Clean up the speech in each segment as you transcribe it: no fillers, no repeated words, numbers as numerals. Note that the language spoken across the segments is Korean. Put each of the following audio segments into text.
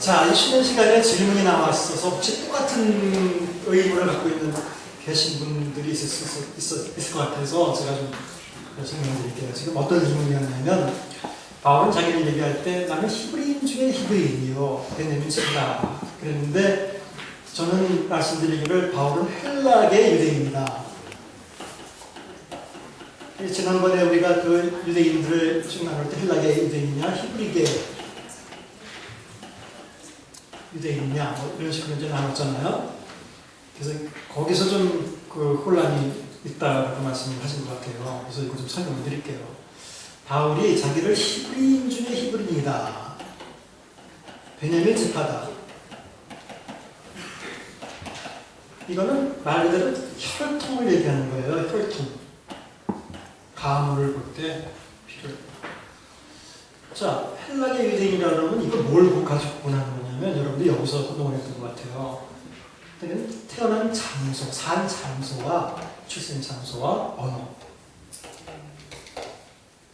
자, 이 쉬는 시간에 질문이 나왔어서 혹시 똑같은 의문을 갖고 계신 분들이 있을 것 같아서 제가 좀 설명드릴게요. 지금 어떤 질문이었냐면, 바울은 자기를 얘기할 때 나는 히브리인 중에 히브리인이요. 베냐민 층이다. 그랬는데 저는 말씀드리기를 바울은 헬라계 유대인이다. 지난번에 우리가 그 유대인들을 쭉 나눌 때 헬라계 유대인이냐 히브리계 유대인이냐 뭐 이런 식으로 이제 나눴잖아요. 그래서 거기서 좀 그 혼란이 있다고 말씀을 하신 것 같아요. 그래서 이거 좀 설명을 드릴게요. 바울이 자기를 히브리인 중에 히브리인이다. 베냐민 지파다. 이거는 말 그대로 혈통을 얘기하는 거예요. 혈통. 가문을 볼 때 필요해요. 자, 헬라계 유대인이라고 하면 이거 뭘 가지고 구분하는 거냐면 여러분들 여기서 혼동을 했던 것 같아요. 태어난 장소, 산 장소와 출생 장소와 언어.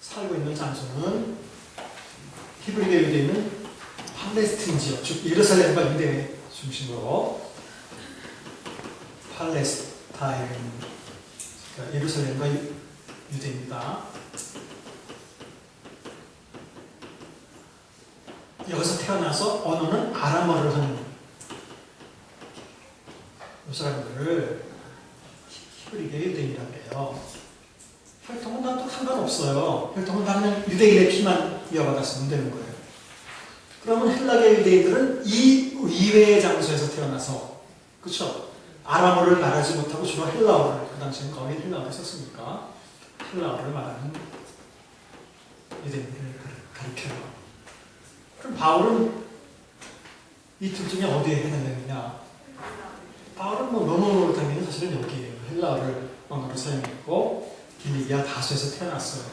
살고 있는 장소는 히브리계 유대인은 팔레스틴 지역, 즉 예루살렘과 유대 중심으로 팔레스타인, 그러니까 예루살렘과 유대입니다. 여기서 태어나서 언어는 아람어를 하는 이 사람들을 히브리계 유대인이라고 해요. 혈통은 또 상관없어요. 혈통은 그냥 유대인의 피만 이어받았으면 되는 거예요. 그러면 헬라계 유대인들은 이 이외의 장소에서 태어나서, 그렇죠? 아람어를 말하지 못하고 주로 헬라어를, 그 당시에는 거의 헬라어를 썼으니까 헬라어를 말하는 유대인들을 가리켜요. 그럼 바울은 이 둘 중에 어디에 해당되느냐? 바울은 너무 당연히 사실은 여기에요. 헬라어를 언어로 사용했고 빌리비아 다수에서 태어났어요.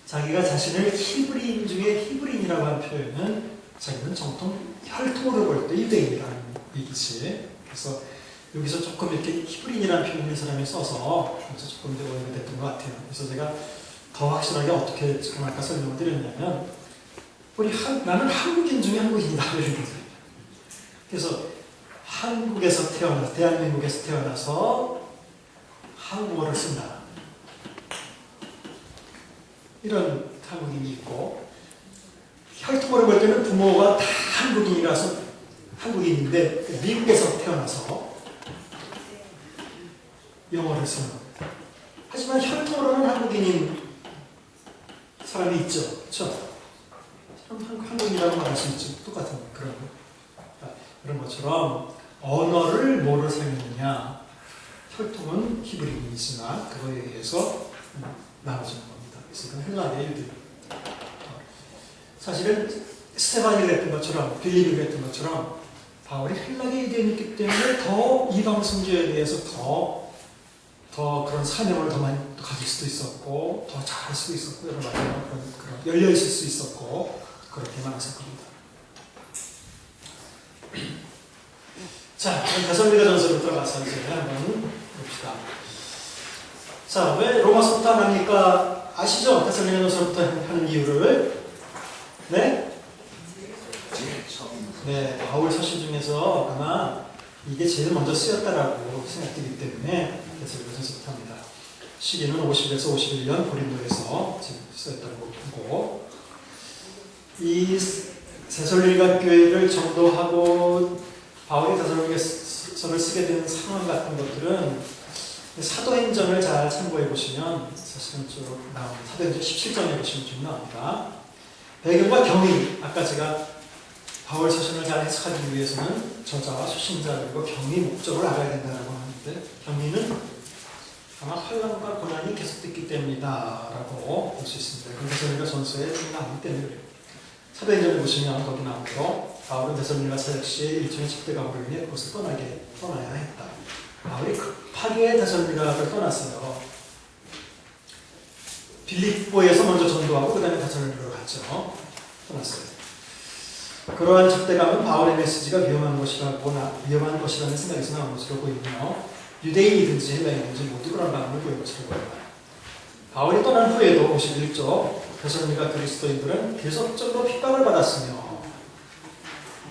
자기가 자신을 히브리인 중에 히브리인이라고 하는 표현은 자기는 정통 혈통으로 볼 때 유대인이라는 얘기지. 그래서 여기서 조금 이렇게 히브리인이라는 표현을 사람이 써서 그래서 조금 더 오해가 됐던 것 같아요. 그래서 제가 더 확실하게 어떻게 지금 아까 설명을 드렸냐면 나는 한국인 중에 한국인이다 이런 거죠. 그래서 한국에서 태어나서 대한민국에서 태어나서 한국어를 쓴다. 이런 한국인이 있고 혈통으로 볼 때는 부모가 다 한국인이라서 한국인인데 미국에서 태어나서 영어를 쓰는 겁니다. 하지만 혈통으로는 한국인인 사람이 있죠. 그렇죠? 한국인이라고 말할 수 있죠. 똑같은 그런 것처럼 언어를 뭐로 사용했느냐, 혈통은 히브리인이지만 그거에 의해서 나눠지는 겁니다. 그래서 이건 헬라계 유대인. 사실은 스테반이 그랬던 것처럼 빌립이 그랬던 것처럼 바울이 헬라계 유대인이기 때문에 더 이방 선교에 대해서 더 그런 사명을 더 많이 가질 수도 있었고 더 잘할 수도 있었고 여러 가지 그런 열려 있을 수 있었고 그렇게 많았을 겁니다. 자, 그럼 데살로니가전서로 들어가서 이제 한번 봅시다. 자, 왜 로마서부터 안 합니까? 아시죠? 데살로니가전서부터 하는 이유를. 네? 네, 바울 서신 중에서 아마 이게 제일 먼저 쓰였다라고 생각되기 때문에 데살로니가전서부터 합니다. 시기는 50에서 51년 고린도에서 지금 쓰였다고 보고, 이 데살로니가 교회를 전도하고 바울이 데살로니가서를 쓰게 된 상황 같은 것들은 사도행전을 잘 참고해 보시면 사실은 쭉 나옵니다. 사도행전 17장에 보시면 쭉 나옵니다. 배경과 경위, 아까 제가 바울 서신을 잘 해석하기 위해서는 저자와 수신자 그리고 경위 목적을 알아야 된다고 하는데 경위는 아마 환난과 고난이 계속됐기 때문이다 라고 볼 수 있습니다. 그 데살로니가전서에 쭉 나오기 때문에 그래요. 사도행전을 보시면 거기 나오고 바울은 데살로니가 사역 시에 일종의 적대감으로 인해 그곳을 떠나야 했다. 바울이 급하게 데살로니가를 떠났어요. 빌립보에서 먼저 전도하고 그 다음에 데살로니가로 갔죠. 떠났어요. 그러한 적대감은 바울의 메시지가 위험한 것이라는 생각에서 나온 것으로 보이며 유대인이든지 헬라인이든지 모두 그런 마음을 보인 것으로 보입니다. 바울이 떠난 후에도 51조 데살로니가 그리스도인들은 계속적으로 핍박을 받았으며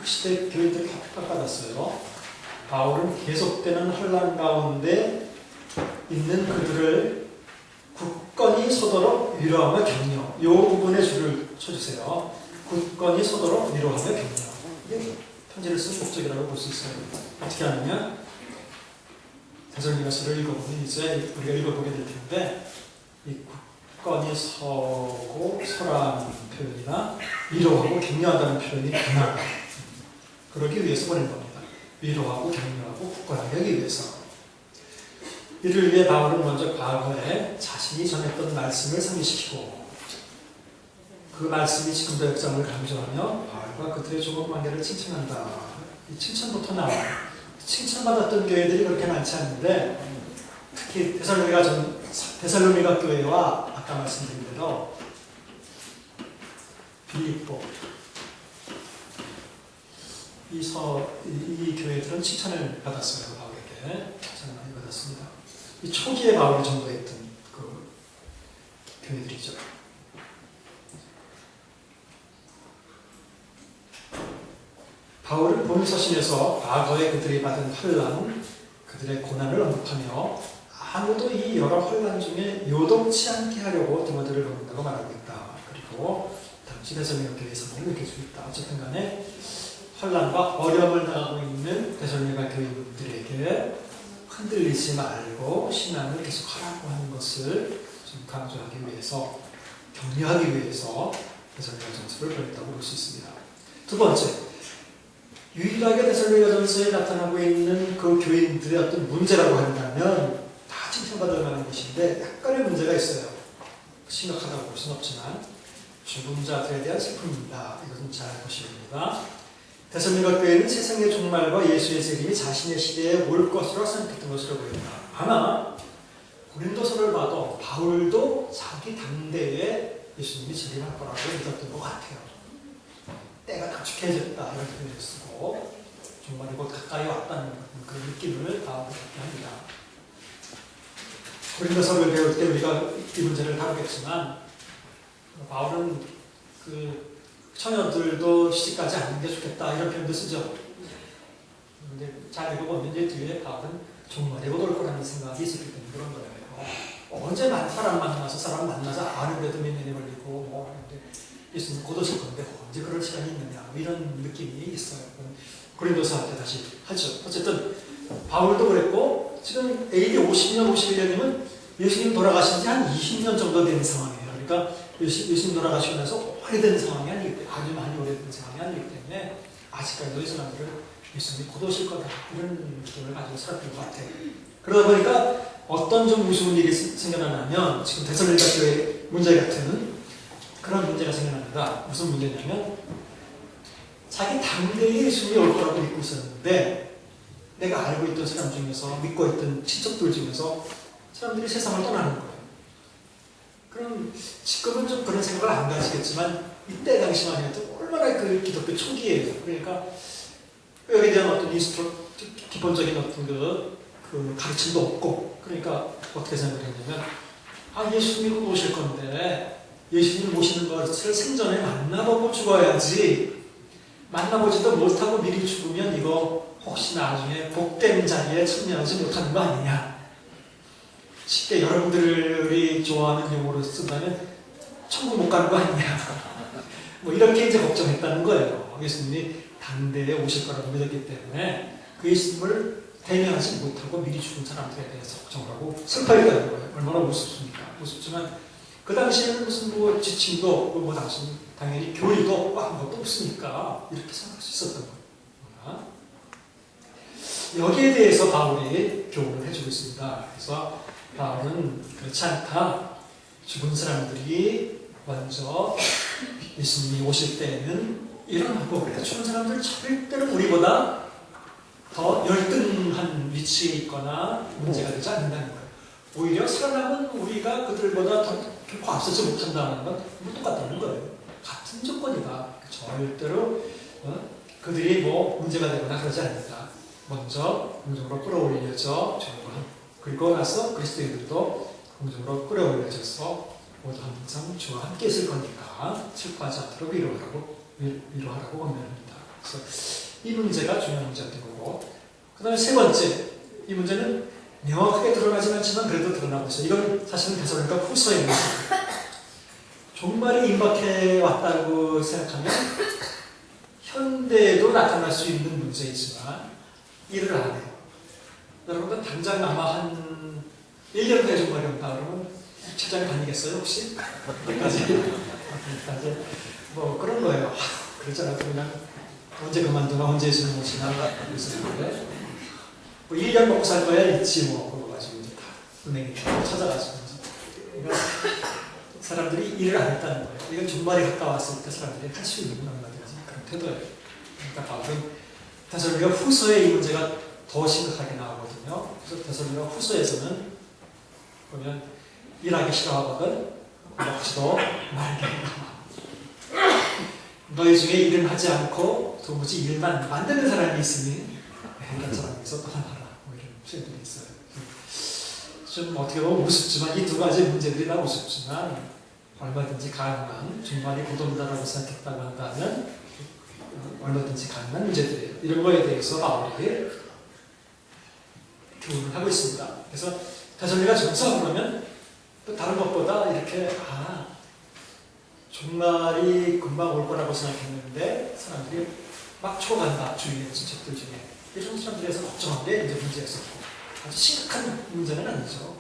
그 시대 교인들이 다 핍박받았어요. 바울은 계속되는 혼란 가운데 있는 그들을 굳건히 서도록 위로하며 격려. 이 부분에 줄을 쳐주세요. 굳건히 서도록 위로하며 격려. 이게 편지를 쓴 목적이라고 볼 수 있어요. 어떻게 하느냐? 데살로니가서를 읽어보면 이제 우리가 읽어보게 될 텐데 이 굳건히 서고 서라는 표현이나 위로하고 격려한다는 표현이 하나. 그러기 위해서 보낸 겁니다. 위로하고 격려하고 굳건하게 하기 위해서. 이를 위해 바울은 먼저 과거에 자신이 전했던 말씀을 상기시키고 그 말씀이 지금도 역장을 강조하며 바울과 그들의 종업 관계를 칭찬한다. 이 칭찬부터 나와요. 칭찬받았던 교회들이 그렇게 많지 않은데 특히 데살로니가 교회와 아까 말씀드린 대로 빌립보 이 교회들은 칭찬을 받았어요. 바울에게 칭찬을 많이 받았습니다. 이 초기에 바울이 전도했던 그 교회들이죠. 바울은 본일 서신에서 과거에 그들이 받은 혼란, 그들의 고난을 언급하며 아무도 이 여러 혼란 중에 요동치 않게 하려고 디모데를 보낸다고 말하고 있다. 그리고 당시 데살로니가 교회에서는 이렇게 주고 있다. 어쨌든 간에 혼란과 어려움을 당하고 있는 데살로니가 교인들에게 흔들리지 말고 신앙을 계속하라고 하는 것을 좀 강조하기 위해서, 격려하기 위해서 데살로니가전서를 보냈다고 볼 수 있습니다. 두 번째, 유일하게 데살로니가전서에 나타나고 있는 그 교인들의 어떤 문제라고 한다면 다 칭찬받을 만한 것인데 약간의 문제가 있어요. 심각하다고 볼 수는 없지만 죽은 자들에 대한 슬픔입니다. 이것은 잘 보시면 됩니다. 데살로니가 교회는 세상의 종말과 예수의 재림이 자신의 시대에 올 것으로 생각했던 것으로 보입니다. 아마 고린도서를 봐도 바울도 자기 당대에 예수님이 재림할 거라고 믿었던 것 같아요. 때가 단축해졌다 이런 표현을 쓰고 종말이 곧 가까이 왔다는 그 느낌을 바울도 갖게 합니다. 고린도서를 배울 때 우리가 이 문제를 다루겠지만 바울은 그 처녀들도 시집가지 않는 게 좋겠다 이런 표현도 쓰죠. 근데 잘 읽어보면 이제 뒤에 바울은 종말이 곧 올 거라는 생각이 있었기 때문에 그런 거예요. 언제 사람 만나서 사람 만나자 안 그래도 몇 년이 걸리고 뭐 예수님 곧 오실 건데 언제 그럴 시간이 있느냐 뭐 이런 느낌이 있어요. 고린도서한테 다시 하죠. 어쨌든 바울도 그랬고 지금 AD 50년, 51년이면 예수님 돌아가신 지 한 20년 정도 된 상황이에요. 그러니까 예수님 돌아가시고 나서 오래된 상황이 아니기 때문에, 아주 많이 오래된 상황이 아니기 때문에 아직까지도 이 사람들은 예수님이 곧 오실 거다 이런 느낌을 가지고 살았던 것 같아요. 그러다 보니까 어떤 좀 무서운 일이 생겨나냐면 지금 데살로니가 교회 문제 같은 그런 문제가 생겨납니다. 무슨 문제냐면 자기 당대에 예수님이 올 거라고 믿고 있었는데 내가 알고 있던 사람 중에서 믿고 있던 친척들 중에서 사람들이 세상을 떠나는 거예요. 그럼 지금은 좀 그런 생각을 안 가지겠지만 이때 당시만 해도 얼마나 그 기독교 초기예요. 그러니까 여기에 대한 어떤 기본적인 어떤 그 가르침도 없고 그러니까 어떻게 생각했냐면 예수님이 곧 오실 건데 예수님 오시는 것을 생전에 만나보고 죽어야지 만나보지도 못하고 미리 죽으면 이거 혹시 나중에 복된 자리에 참여하지 못하는 거 아니냐. 쉽게 여러분들이 좋아하는 용어로 쓴다면 천국 못 가는 거 아니냐. 뭐 이렇게 이제 걱정했다는 거예요. 예수님이 당대에 오실 거라고 믿었기 때문에 그 예수님을 대면하지 못하고 미리 죽은 사람들에 대해서 걱정을 하고 슬퍼했다는 거예요. 얼마나 무섭습니까? 무섭지만 그 당시에는 무슨 뭐 지침도 없고 뭐 당연히 교리도 아무것도 없으니까 이렇게 생각할 수 있었던 거예요. 여기에 대해서 바울이 교훈을 해주고 있습니다. 그래서 바울은 그렇지 않다. 죽은 사람들이 먼저 예수님이 오실 때에는 일어나고 그래. 죽은 사람들은 절대로 우리보다 더 열등한 위치에 있거나 문제가 되지 않는다는 거예요. 오히려 살아남은 우리가 그들보다 더 결코 앞서지 못한다는 건 똑같다는 거예요. 같은 조건이다. 절대로 그들이 뭐 문제가 되거나 그러지 않는다. 먼저 공적으로 끌어올려져 그리고 나서 그리스도인들도 공적으로 끌어올려져서 모두 항상 주와 함께 있을 거니까 슬퍼하지 않도록 위로하라고 권면합니다. 그래서 이 문제가 중요한 문제였던 거고, 그 다음에 세 번째, 이 문제는 명확하게 드러나지는 않지만 그래도 드러나고 있어요. 이건 사실은 데살로니가 후서의 문제입니다. 종말이 임박해 왔다고 생각하면 현대에도 나타날 수 있는 문제이지만 일을 안 해요. 여러분은 당장 아마 한 1년 후에 종말이 온다 그러면 책장에 다니겠어요 혹시? 그때까지 뭐 그런 거예요. 그렇지 않아도 그냥 언제 그만두나 언제 예수님 오시나 그랬었는데 뭐 1년 먹고 살 거야 있지 뭐 그거 가지고 이제 다 은행에 찾아가지고 그러니까 사람들이 일을 안 했다는 거예요. 이건 종말이 가까웠을 때 사람들이 할 수 있는 얼마든지 그런 태도예요. 그러니까 바울은 데살로니가 후서에 이 문제가 더 심각하게 나오거든요. 그래서 데살로니가 후서에서는 보면 일하기 싫어하거든 먹지도 말게 너희 중에 일은 하지 않고 도무지 일만 만드는 사람이 있으니 이런 사람에서 떠나라 뭐 이런 표현들이 있어요. 좀 어떻게 보면 우습지만 이 두 가지 문제들이 다 우습지만 얼마든지 가능한 종말이 곧 온다라고 생각했다고 한다면 얼마든지 가능한 문제들이에요. 이런 거에 대해서 바울이 교훈을 하고 있습니다. 그래서 데살로니가 전서 그러면 또 다른 것보다 이렇게 종말이 금방 올 거라고 생각했는데 사람들이 막 초간다 주위의 친척들 중에 이런 사람들에서 걱정한 게 이제 문제였었고 아주 심각한 문제는 아니죠.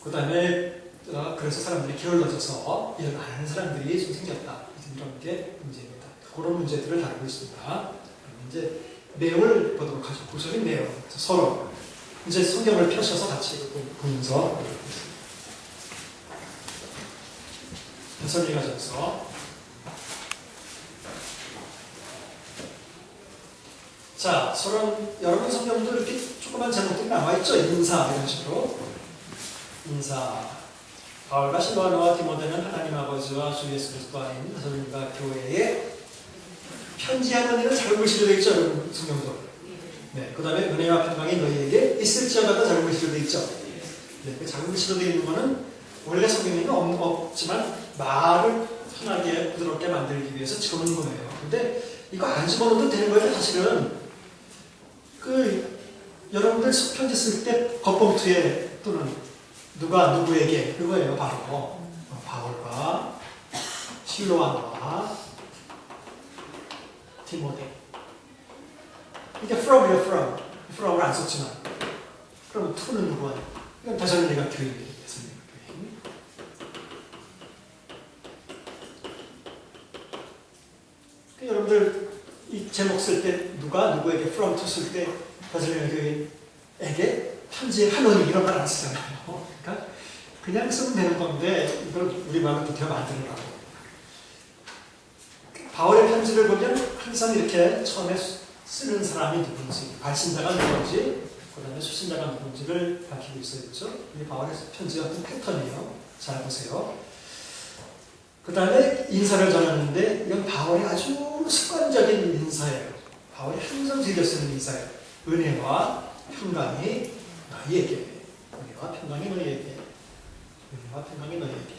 그 다음에 그래서 사람들이 게을러져서 일 안 하는 사람들이 좀 생겼다. 이런 게 문제입니다. 그런 문제들을 다루고 있습니다. 이제 내용을 보도록 하죠. 구절의 내용. 서로 이제 성경을 펴셔서 같이 보면서 데살로니가전서 자, 서론 여러분 성경도 이렇게 조그만 제목들이 남아있죠. 인사 이런 식으로 인사 바울과 실바나와 디모데는 하나님 아버지와 주 예수 그리스도 안에 데살로니가 교회에 편지하는 일은 잘 글씨로 되어 있죠. 여러분 성경도 네, 그 다음에 은혜와 평강이 너희에게 있을지어다가 작은 글씨로 되어 있죠. 네, 그 작은 글씨로 되어 있는 거는 원래 성경에는 없지만 말을 편하게 부드럽게 만들기 위해서 집어넣는 거예요. 근데 이거 안 집어넣어도 되는 거예요. 사실은 여러분들 편지 쓸 때 겉봉투에 또는 누가 누구에게 그거예요. 바로 바울과 실로아와 디모데 이게 from이에요. from을 안 썼지만 그럼 to는 누구야? 이건 데살로니가 교인이에요. 여러분들 이 제목 쓸 때 누가 누구에게 from to 쓸 때 데살로니가 교인에게 편지의 한원이 이런 말 안 쓰잖아요. 그러니까 그냥 쓰면 되는 건데 이걸 우리말로 부터 만들으라고. 바울의 편지를 보면 항상 이렇게 처음에 쓰는 사람이 누군지, 발신자가 누군지, 그 다음에 수신자가 누군지를 밝히고 있어요. 그렇죠? 이게 바울의 편지 같은 패턴이에요. 잘 보세요. 그 다음에 인사를 전하는데 이건 바울의 아주 습관적인 인사예요. 바울이 항상 즐겨 쓰는 인사예요. 은혜와 평강이 너희에게. 은혜와 평강이 너희에게. 은혜와 평강이 너희에게.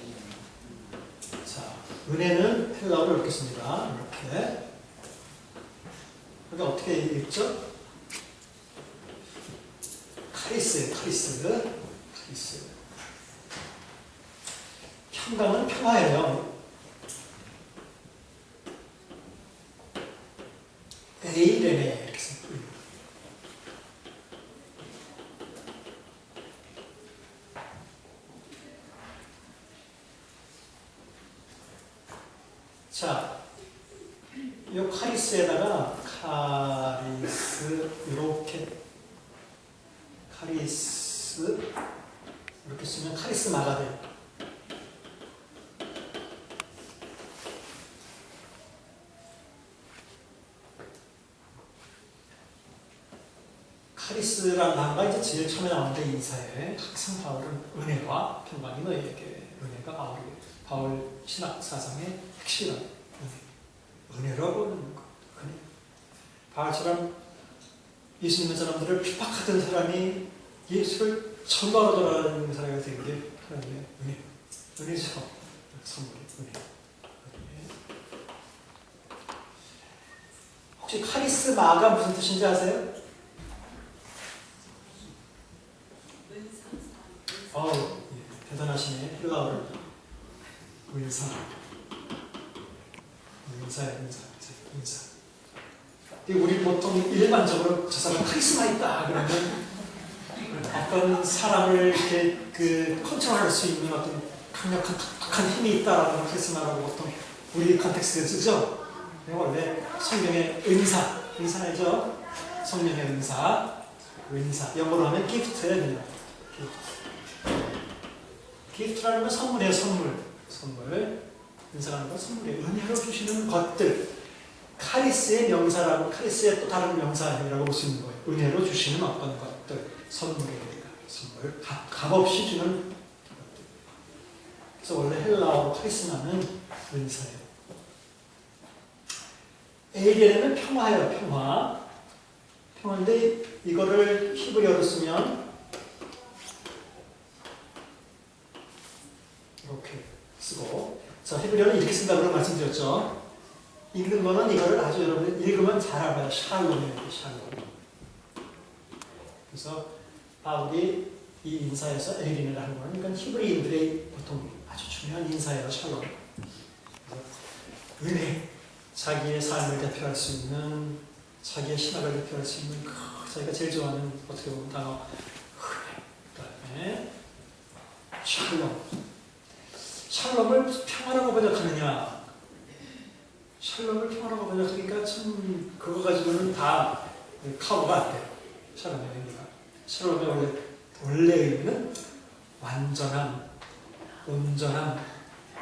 자, 은혜는 헬라어로 이렇게 씁니다. 이렇게. 그러니까 어떻게 읽죠? 카리스예요. 카리스. 평강은 평화예요. 에이레네 이렇게 씁니다. 자, 이 카리스에다가 카리스 이렇게 카리스 이렇게 쓰면 카리스마가 돼요. 카리스라는 단어가 이제 제일 처음에 나오는데 인사에 항상 바울은 은혜와 평강이 너희에게. 은혜가 바울 신학 사상의 핵심이란 은혜라고 하는 것. 은혜. 바울처럼 예수 믿는 사람들을 핍박하던 사람이 예수를 전바로 돌아가는 사람이 된 게 하나님의 은혜. 은혜죠. 선물이 은혜. 혹시 카리스마가 무슨 뜻인지 아세요? 예, 대단하시네. 헬라어를. 은사. 은사. 우리 보통 일반적으로 저 사람 카리스마 있다 그러면 어떤 사람을 이렇게 컨트롤할 수 있는 어떤 강력한 힘이 있다라는 카리스마라고 보통 우리 컨텍스트에 쓰죠. 원래 성경의 은사 알죠? 성령의 은사. 영어로 하면 gift예요. 그냥. gift라는 건 선물이에요. 선물. 은사라는 건 선물이에요. 은혜로 주시는 것들. 카리스의 명사라고, 카리스의 또 다른 명사라고 볼 수 있는 거예요. 은혜로 주시는 어떤 것들, 선물, 값없이 주는 것들. 그래서 원래 헬라어로 카리스마는 은사예요. 에이리에는 평화예요, 평화인데 이거를 히브리어로 쓰면 이렇게 쓰고, 자, 히브리어는 이렇게 쓴다고 말씀드렸죠. 읽는 거는 이거를 아주 여러분들 읽으면 잘 알아요. 샬롬이에요. 샬롬. 그래서 바울이 이 인사에서 에이린을 하는 거는 그러니까 히브리인들의 보통 아주 중요한 인사예요. 샬롬. 은혜. 자기의 삶을 대표할 수 있는, 자기의 신학을 대표할 수 있는 자기가 제일 좋아하는 어떻게 보면 단어 은혜. 그다음에 샬롬. 샬롬을 평화라고 번역하느냐? 샬롬을 평화라고 번역하니까 참 그거 가지고는 다 커버가 안 돼요. 샬롬의 의미가. 샬롬의 원래 의미는 완전함, 온전함,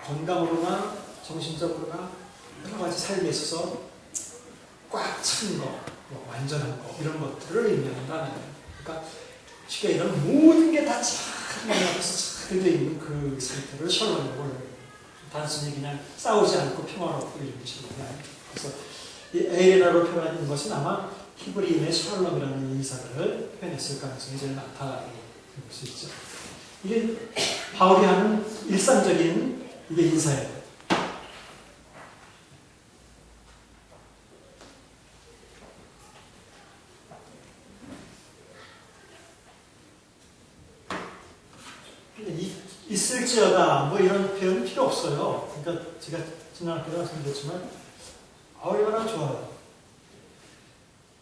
건강으로나 정신적으로나 여러 가지 삶에 있어서 꽉 찬 거, 완전한 거 이런 것들을 의미한다는 거예요. 그러니까 쉽게 이런 모든 게 다 잘 만나서 잘 되어 있는 그 상태를 샬롬이라고 단순히 그냥 싸우지 않고 평화롭고 이런 것이거든요. 그래서 이 에이레나로 표현한 것은 아마 히브리인의 샬롬이라는 인사를 표현했을 가능성이 제일 많다고 볼 수 있죠. 이게 바울이 하는 일상적인 이게 인사예요. 있을지어다 뭐 이런 표현 필요 없어요. 그러니까 제가 지난 학기도 말씀드렸지만 바울이 얼마나 좋아요.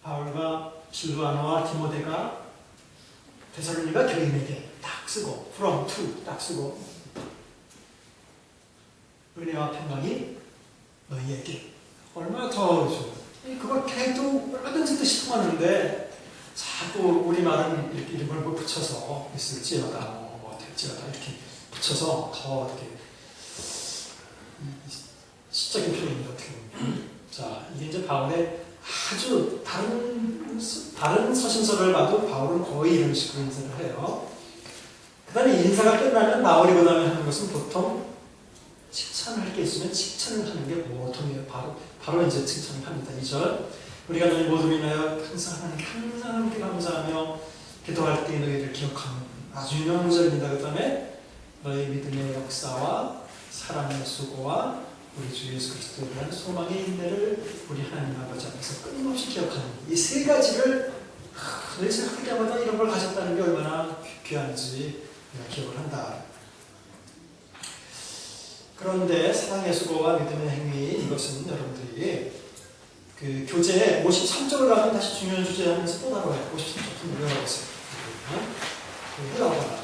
바울과 실루아나와 디모데가 데살로니가 교인에게 딱 쓰고 from to 딱 쓰고 은혜와 평강이 너희에게 얼마나 더 좋아요. 그걸 계속 얼마든지 뜻이 통하는데 자꾸 우리말은 이렇게 이름을 붙여서 있을지어다 뭐 될지어다 이렇게 붙여서 더 이렇게 시적인 표현이 어떻게 보면 자 이게 이제 바울의 아주 다른 서신서를 봐도 바울은 거의 이런 식으로 인사를 해요. 그 다음에 인사가 끝나면 바울이 그 다음에 하는 것은 보통 칭찬할 게 있으면 칭찬을 하는 게 보통이에요. 바로 이제 칭찬을 합니다. 2절 우리가 너희 모두를 인하여 항상 함께 감사하며 기도할 때 너희를 기억하는 아주 유명한 절입니다. 그 다음에 너희 믿음의 역사와 사랑의 수고와 우리 주 예수 그리스도에 대한 소망의 인내를 우리 하나님 아버지 앞에서 끊임없이 기억하는 이 세 가지를 너희 생각할 때마다 이런 걸 가졌다는 게 얼마나 귀한지 우리가 기억을 한다. 그런데 사랑의 수고와 믿음의 행위 이것은 여러분들이 그 교재 53쪽을 가면 다시 중요한 주제 하면서 또 다뤄요. 53쪽 좀 외워보세요. 흘러가라.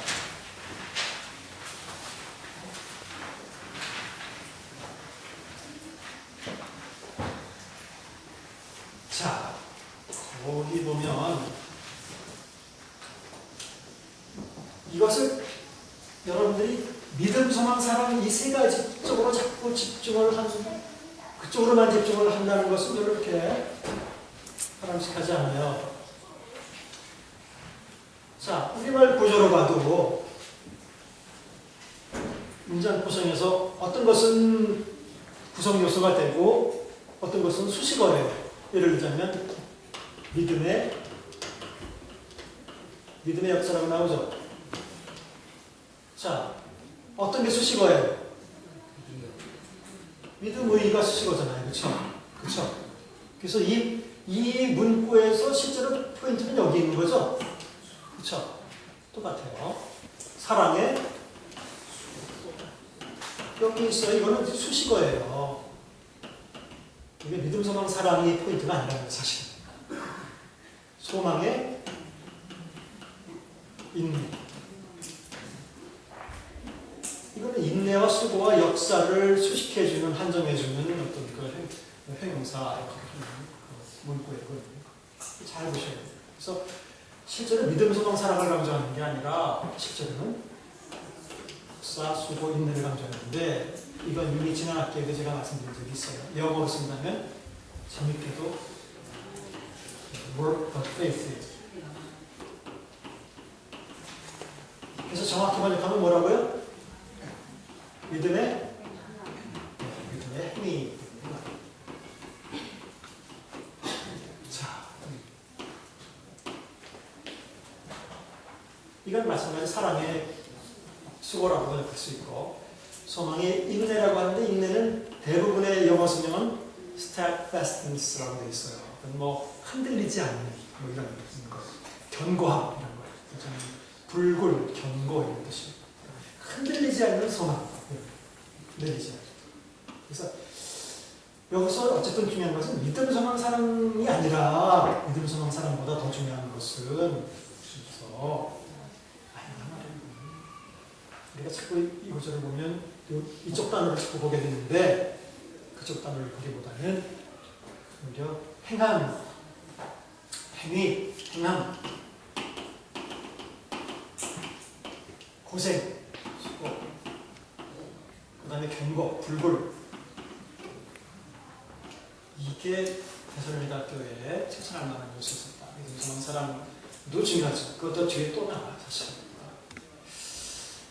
자, 거기 보면 이것을 여러분들이 믿음, 소망, 사랑 이 세 가지 쪽으로 자꾸 집중을 하는 그쪽으로만 집중을 한다는 것은 이렇게 바람직하지 않아요. 자, 우리말 구조로 봐도 문장 구성에서 어떤 것은 구성 요소가 되고 어떤 것은 수식어예요. 예를 들자면 믿음의 역사라고 나오죠. 자, 어떤 게 수식어예요? 믿음 의의가 수식어잖아요. 그렇죠? 그래서 이 문구에서 실제로 포인트는 여기 있는 거죠. 그렇죠? 똑같아요. 사랑에 여기 있어요. 이거는 수식어예요. 이게 믿음, 소망, 사랑이 포인트가 아니라는 거예요, 사실. 소망에 인내. 이거는 인내와 수고와 역사를 수식해주는, 한정해주는 어떤 그 형용사 문구이거든요. 잘 보셔야 돼요. 그래서 실제로 믿음, 소망, 사랑을 강조하는 게 아니라 실제로는 역사, 수고, 인내를 강조하는데 이건 이미 지난 학기에도 제가 말씀드린 적이 있어요. 영어로 쓴다면 재밌게도 work of faith. 그래서 정확히 번역하면 뭐라고요? 믿음의 행위. 자, 이건 마찬가지 사랑의 수고라고 번역할 수 있고, 소망의 인내라고 하는데, 인내는 대부분의 영어 성경은 steadfastness라고 되어 있어요. 뭐 흔들리지 않는 뭐 이런 거, 견고함 이런 거, 불굴, 견고 이런 뜻이. 흔들리지 않는 소망, 흔들리지 않는. 그래서 여기서 어쨌든 중요한 것은 믿음, 소망, 사랑이 아니라 믿음, 소망, 사랑보다 더 중요한 것은 그래서 우리가 자꾸 이 구절을 보면 이쪽 단어를 자꾸 보게 되는데 그쪽 단어를 보기보다는 오히려 행함, 행위, 행함, 고생, 수고, 그 다음에 견고, 불굴. 이게 데살로니가 교회에 칭찬할 만한 요소였다. 믿음, 소망, 사랑도 중요하죠. 그것도 뒤에 또 나와요, 사실.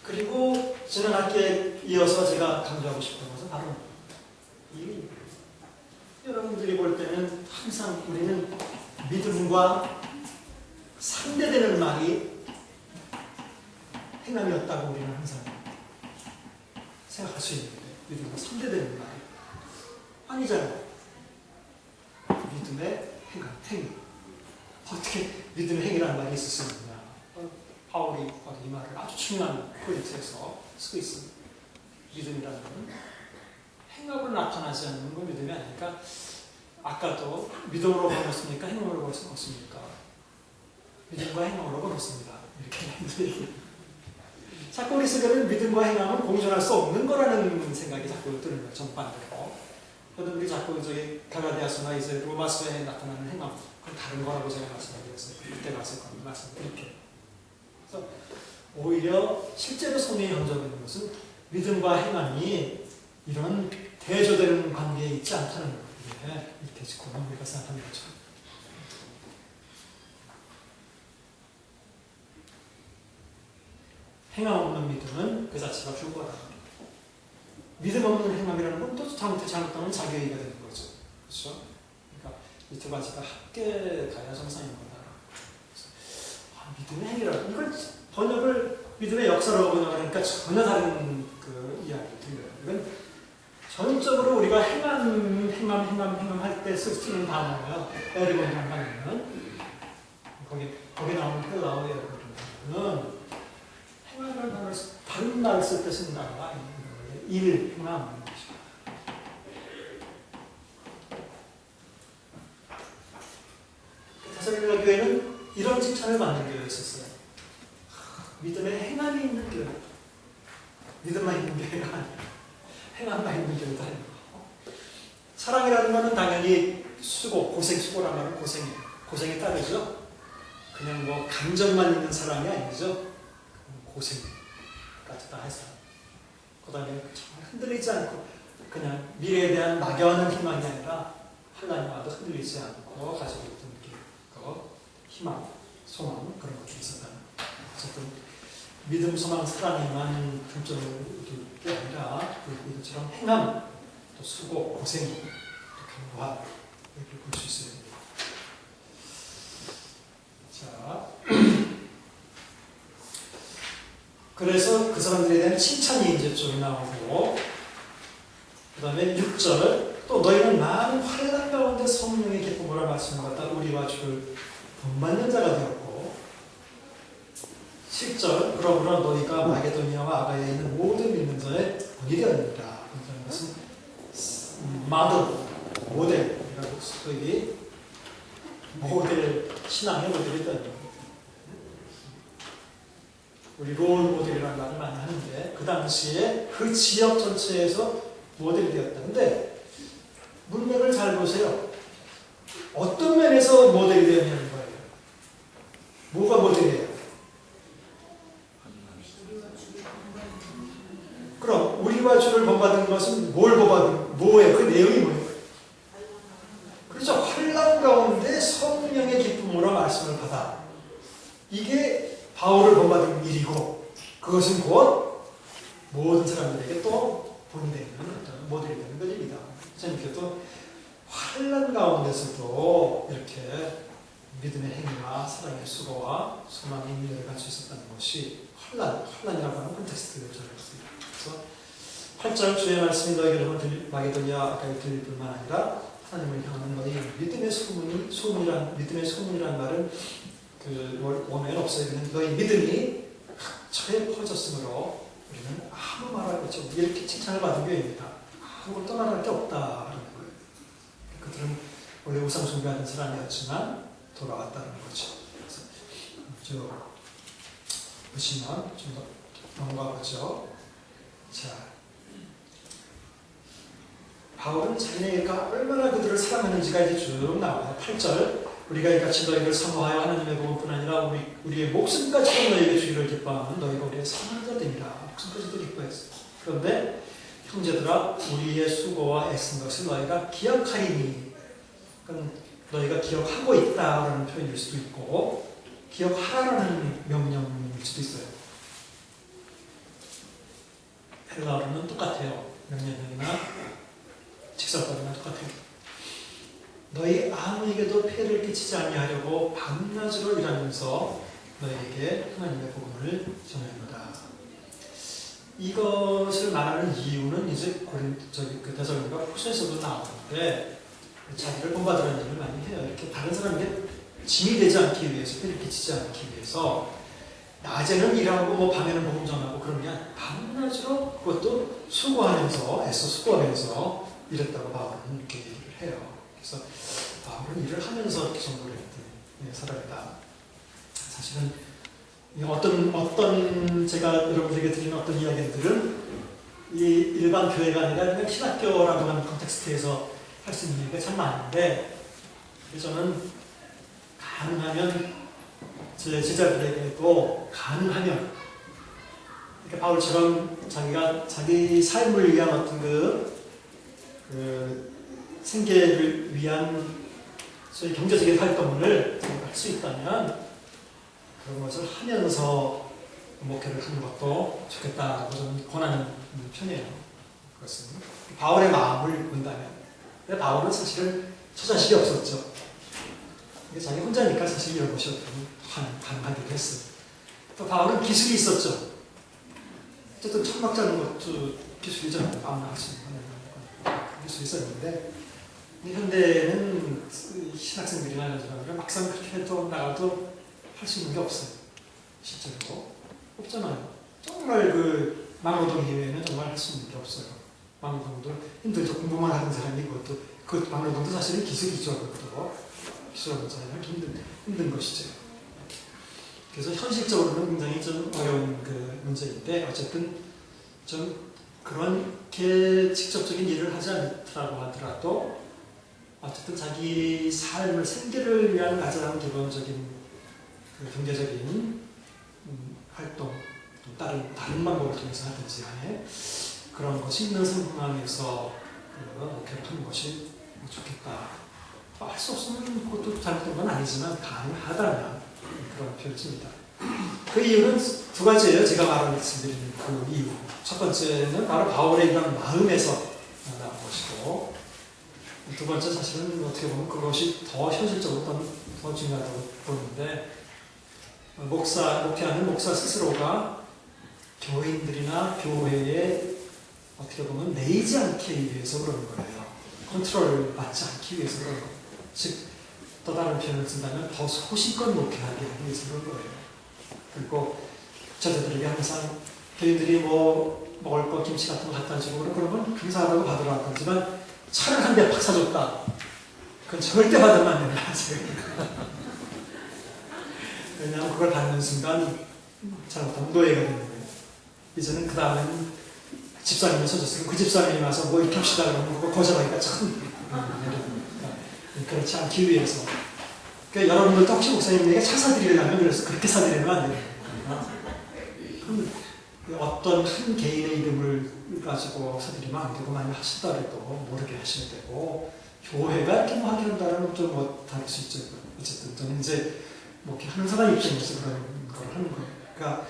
그리고 지난 학기에 이어서 제가 강조하고 싶은 것은 바로 이 여러분들이 볼 때는 항상 우리는 믿음과 상대되는 말이 행함이었다고 우리는 항상 생각할 수 있는데 믿음과 상대되는 말이 아니잖아요. 믿음의 행위. 어떻게 믿음의 행위라는 말이 있을 수 있느냐. 바울이 이 말을 아주 중요한 포인트에서 쓰고 있습니다. 믿음이라는 것은 행함으로 나타나지 않는 건 믿음이 아니니까 아까도 믿음으로 보냈습니까? 행함으로 보냈습니까? 믿음과 행함으로 보냈습니다. 이렇게 자꾸 우리 속에는 믿음과 행함은 공존할 수 없는 거라는 생각이 자꾸 드는 거예요. 전반적으로. 여러분들이 자꾸 저기 갈라디아서나 이제 로마서에 나타나는 행함, 그건 다른 거라고 제가 말씀드렸어요. 그때 가서 말씀드릴게요. 그래서 오히려 실제로 성경에 연적되어 있는 것은 믿음과 행함이 이런 대조되는 관계에 있지 않다는 거예요. 이렇게 지금 우리가 생각하는 거죠. 행함 없는 믿음은 그 자체가 불과하다. 믿음 없는 행함이라는 건 또 잘못하면 자기의가 되는 거죠. 그렇죠? 그러니까 이 두 가지가 함께 가야 정상인 거다. 믿음의 행위라고. 이걸 번역을 믿음의 역사로 번역하니까 전혀 다른 그 이야기가 들려요. 이건 전적으로 우리가 행함 할 때 쓰는 단어예요. 에르곤이라는 단어는 거기 나오는 헬라어 에르곤은 행함이라는 단어를 다른 말을 쓸 때 쓰는 단어가 일, 행함. 데살로니가 교회는 이런 칭찬을 받는 교회였었어요. 믿음에 행함이 있는 교회. 믿음만 있는 교회가 아니라 행함만 있는 교회도 아니고. 사랑이라는 것은 당연히 수고라는 말은 고생이 따르죠. 그냥 뭐 감정만 있는 사랑이 아니죠. 고생까지 다 해서. 그 다음에 정말 흔들리지 않고 그냥 미래에 대한 막연한 희망이 아니라 하나님 와도 흔들리지 않고 가지고 있던 희망, 소망 그런 것들이 있었다는 어쨌든 믿음, 소망, 사랑에만 중점을 둘 게 아니라 이것처럼 행함, 또 수고, 고생, 또 견고함 이렇게 볼 수 있어야 됩니다. 자, 그래서 그 사람들에 대한 칭찬이 이제 좀 나오고 그 다음에 6절 또 너희는 많은 환난 가운데 성령의 주를 본받는 자가 되었고, 10절 그러므로 너희가 마게도니아와 아가야에 있는 모든 믿는 자의 본이 되었느니라. 그런 것은 모델이라고 소위 모델, 신앙의 모델이 되었다. 우리 롤 모델이라는 말을 많이 하는데 그 당시에 그 지역 전체에서 모델이 되었다. 근데 문맥을 잘 보세요. 어떤 면에서 모델이 되었냐는 거예요. 뭐가 모델이에요? 그럼 우리와 주를 본받은 것은 뭘 본받은, 뭐예요? 그 내용이 뭐예요? 그렇죠. 환난 가운데 성령의 기쁨으로 말씀을 받아. 이게 바울을 본받은 일이고, 그것은 곧 모든 사람들에게 또 본이 되는 어떤 모델이 되는 것입니다. 선생님께도 환난 가운데서도 이렇게 믿음의 행위와 사랑의 수고와 소망의 인내를 갖출 수 있었다는 것이 환난이라고 하는 컨텍스트를 전했습니다. 그래서 8절 주의 말씀이 너희에게 마게도니아 아가야에 들릴 뿐만 아니라 하나님을 향하는 너희 믿음의 소문이란 말은 그 원어에는 없어요. 너희 믿음이 처에 퍼졌으므로 우리는 아무 말할 것이 없고 이렇게 칭찬을 받은 교회입니다. 아무것도 말할 게 없다라는 거예요. 그들은 원래 우상 숭배하는 사람이었지만 돌아왔다는 거죠. 그래서 보시면 좀 더 넘어가 보죠. 자, 바울은 자기네가 얼마나 그들을 사랑하는지가 이제 쭉 나와요. 8절 우리가 이같이 너희를 사모하여 하나님의 복음뿐 아니라 우리의 목숨까지도 너희에게 주기를 기뻐하는 너희가 우리의 사랑하는 자들이라. 목숨까지도 기뻐했어요. 그런데 형제들아 우리의 수고와 애쓴 것을 너희가 기억하리니, 그러니까 너희가 기억하고 있다라는 표현일 수도 있고 기억하라는 명령일 수도 있어요. 헬라어로는 똑같아요. 명령이나 직설법이나 똑같아요. 너희 아무에게도 폐를 끼치지 아니하려고 밤낮으로 일하면서 너희에게 하나님의 복음을 전하노라. 이것을 말하는 이유는 이제 데살로니가 후서에서도 나오는데 자기를 본받으라는 일을 많이 해요. 이렇게 다른 사람에게 짐이 되지 않기 위해서, 폐를 끼치지 않기 위해서 낮에는 일하고 뭐 밤에는 복음 전하고 그런 게 아니라 밤낮으로 그것도 수고하면서 애써 수고하면서 이랬다고 바울은 이렇게 얘기를 해요. 그래서 바울은 일을 하면서 이렇게 전도를 했던 사람이다. 사실은 어떤 제가 여러분들에게 드리는 어떤 이야기들은 이 일반 교회가 아니라 그냥 신학교라고 하는 컨텍스트에서 할 수 있는 얘기가 참 많은데, 저는 가능하면 제 제자들에게도 가능하면 이렇게 바울처럼 자기가 자기 삶을 위한 어떤 그 생계를 위한 소위 경제적인 활동을 할 수 있다면 그런 것을 하면서 목회를 하는 것도 좋겠다고 저는 권하는 편이에요. 그것은 바울의 마음을 본다면. 근데 바울은 사실은 처자식이 없었죠. 자기 혼자니까 사실 이런 것이 가능하기도 했어요. 또 바울은 기술이 있었죠. 어쨌든 천막 잡는 것도 기술이잖아요. 아무나 할 수 있는 기술이 있었는데, 현대에는 신학생들이나 이런 사람들은 막상 그렇게 해도 나가도 할 수 있는 게 없어요. 실제로 없잖아요. 정말 그 막노동 이외에는 정말 할 수 있는 게 없어요. 막노동도 힘들죠. 공부만 하는 사람이 그 막노동도 사실은 기술이죠. 그것도 기술하는 사람은 힘든 것이죠. 그래서 현실적으로는 굉장히 좀 어려운 그 문제인데, 어쨌든 좀 그렇게 직접적인 일을 하지 않더라고 하더라도 어쨌든 자기 삶을, 생계를 위한 가장 기본적인 그 경제적인 활동, 또 다른 방법을 통해서 하든지 간에 그런 것이 있는 상황에서 목회를 하는 것이 좋겠다. 할 수 없으면 그것도 잘못된 건 아니지만 가능하다면 그런 표현을 씁니다. 그 이유는 두 가지예요. 제가 말씀드리는 그 이유. 첫 번째는 바로 바울의 이런 마음에서 나온 것이고, 두 번째 사실은 어떻게 보면 그것이 더 현실적으로 더 중요하다고 보는데, 목회하는 목사 스스로가 교인들이나 교회에 어떻게 보면 내이지 않기 위해서 그러는 거예요. 컨트롤을 받지 않기 위해서 그러는 거예요. 즉 또 다른 표현을 쓴다면 더 소신껏 목회하게 하기 위해서 그런 거예요. 그리고 저자들에게 항상 교인들이 뭐 먹을 거 김치 같은 거 갖다 주고 그러면 감사하다고 받으라고 하지만 차를 한 대 팍 사줬다. 그건 절대 받으면 안 된다. 왜냐하면 그걸 받는 순간 잘못하면 노예가 되는 거예요. 이제는 그 다음에는 집사님이 서줬으면 그 집사님이 와서 뭐 이렇게 합시다 그러면 그거 거절하기가 참 그렇지 않기 위해서. 그러니까 여러분들도 혹시 목사님에게 차 사드리려면 그래서 그렇게 사드리면 안 돼요. 어떤 한 개인의 이름을 가지고 사드리면 안 되고 만약 하시더라도 모르게 하셔야 되고 교회가 이렇게 뭐 하게 한다면 좀 뭐 다를 수 있죠. 어쨌든 저는 이제 뭐 이렇게 하는 사람 입장에서 그런 걸 하는 거예요. 그러니까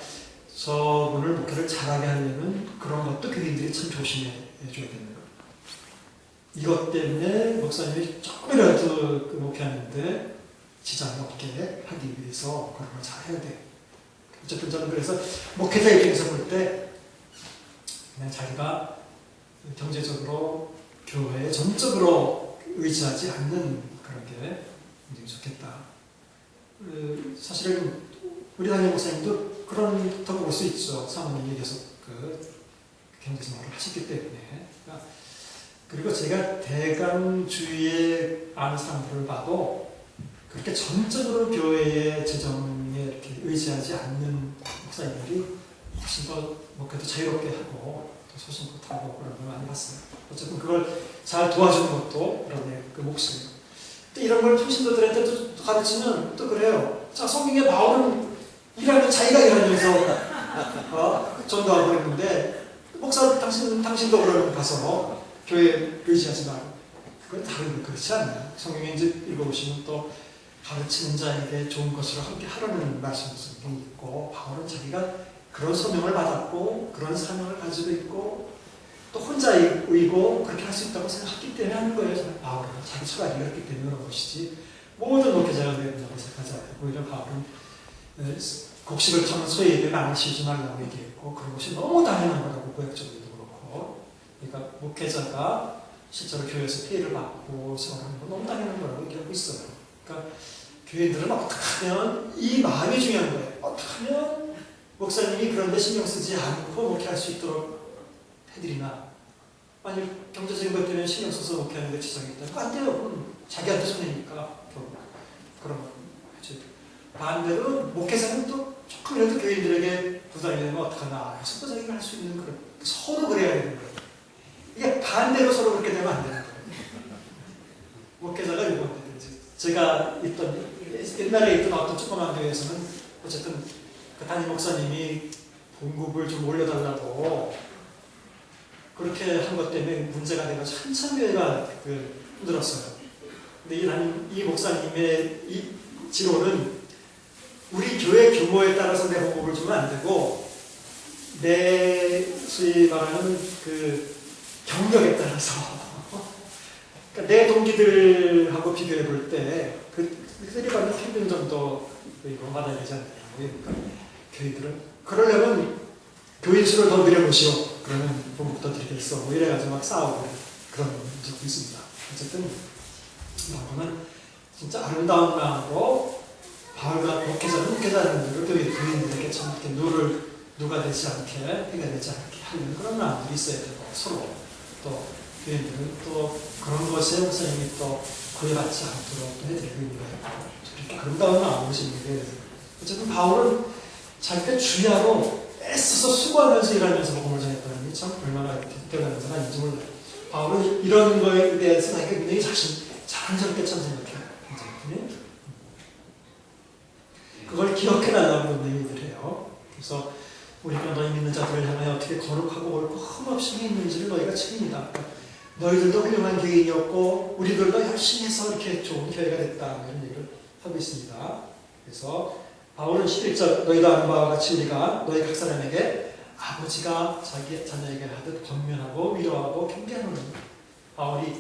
저분을 목회를 잘하게 하려면 그런 것도 교인들이 참 조심해 줘야 되는 거예요. 이것 때문에 목사님이 조금이라도 목회하는데 지장이 없게 하기 위해서 그런 걸 잘 해야 돼요. 어쨌든 저는 그래서 목회자 입장에서 볼 때 그냥 자기가 경제적으로 교회에 전적으로 의지하지 않는 그런 게 굉장히 좋겠다. 사실은 우리 담임 목사님도 그런 볼 수 있죠. 사모님이 계속 그 경제생활을 하셨기 때문에. 그리고 제가 대강 주위에 아는 사람들을 봐도 그렇게 전적으로 교회의 재정에 이렇게 의지하지 않는 목사님들이 훨씬 더 목회도 자유롭게 하고 또 소신껏 하고 그런 걸 많이 봤어요. 어쨌든 그걸 잘 도와주는 것도 그런 그 몫이에요. 또 이런 걸 통신도들한테 또 가르치면 또 그래요. 자, 성경에 바울은 일하면 자기가 일하면서 전도하고 있는데 목사 당신도 그러면 가서 교회 의지하지 말고 그건 다른 거 그렇지 않나요? 성경에 이제 읽어보시면 또 가르치는 자에게 좋은 것으로 함께 하라는 말씀도 있고 바울은 자기가 그런 소명을 받았고 그런 사명을 가지고 있고 또 혼자이고 그렇게 할 수 있다고 생각했기 때문에 하는 거예요. 바울은 자기 처가가 그렇기 때문에 그런 것이지 모든 목회자가 그런다고 생각하지 않고 오히려 바울은 곡식을 터는 소에게 많이 씌우지 말라고 얘기했고 그런 것이 너무 당연한 거라고 구약적으로도 그렇고 그러니까 목회자가 실제로 교회에서 피해를 받고 생활하는 건 너무 당연한 거라고 얘기하고 있어요. 그러니까 교회들은 어떻게 하면 이 마음이 중요한 거예요. 어떻게 하면 목사님이 그런 데 신경 쓰지 않고 목회할 수 있도록 해드리나. 아니 경제적인 것 때문에 신경 써서 목회하는 데 지장이 있다. 안 돼요. 자기한테 손해니까. 그런 거지. 반대로 목회자는 또 조금이라도 교인들에게 부담이 되면 어떡하나 해서 또 자기가 할 수 있는 그런 서로 그래야 되는 거예요. 이게 반대로 서로 그렇게 되면 안 되는 거예요. 목회자가 이거 제가 옛날에 있던 어떤 조그만 교회에서는 어쨌든 그 담임 목사님이 봉급을 좀 올려달라고 그렇게 한 것 때문에 문제가 돼가지고 한참 교회가 힘들었어요. 근데 이 목사님의 이 지론은 우리 교회 규모에 따라서 내 봉급을 주면 안 되고 내 소위 말하는 그 경력에 따라서 그러니까 내 동기들하고 비교해 볼 때 그들이 받는 평균 정도 이거 받아야 되지 않나요? 그러니까 교인들은 그러려면 교인 수를 더 늘려보시오. 그러면 봉급 더 드리겠어. 뭐 이래가지고 막 싸우고 그런 적도 있습니다. 어쨌든 바울은 진짜 아름다운 마음으로 바울과 목회자는 교인들에게 참 이렇게 누가 되지 않게 해가 되지 않게 하는 그런 마음들이 있어야 되고 서로 또 교인들은 또 그런 것에 목사님이 또 구애받지 않도록 또 해드리고 있는 거예요. 이렇게 아름다운 마음으로 지는데 어쨌든 바울은 자기가 주야로 애써서 수고하면서 일하면서 복음을 전했다는 게 참 얼마나 대단한 사람인지 몰라요. 바울은 이런 거에 대해서 자기가 굉장히 자랑스럽게 참 생각해요. 그걸 기억해달라고 얘기를 해요. 그래서 우리가 너희 믿는 자들을 향하여 어떻게 거룩하고 옳고 흠없이 있는지를 너희가 책임이다. 너희들도 훌륭한 교인이었고 우리들도 열심히 해서 이렇게 좋은 교회가 됐다. 이런 얘기를 하고 있습니다. 그래서 바울은 11절 너희도 아는 바와 같이 우리가 너희 각 사람에게 아버지가 자기 자녀에게 하듯 권면하고 위로하고 경계하는 겁니다. 바울이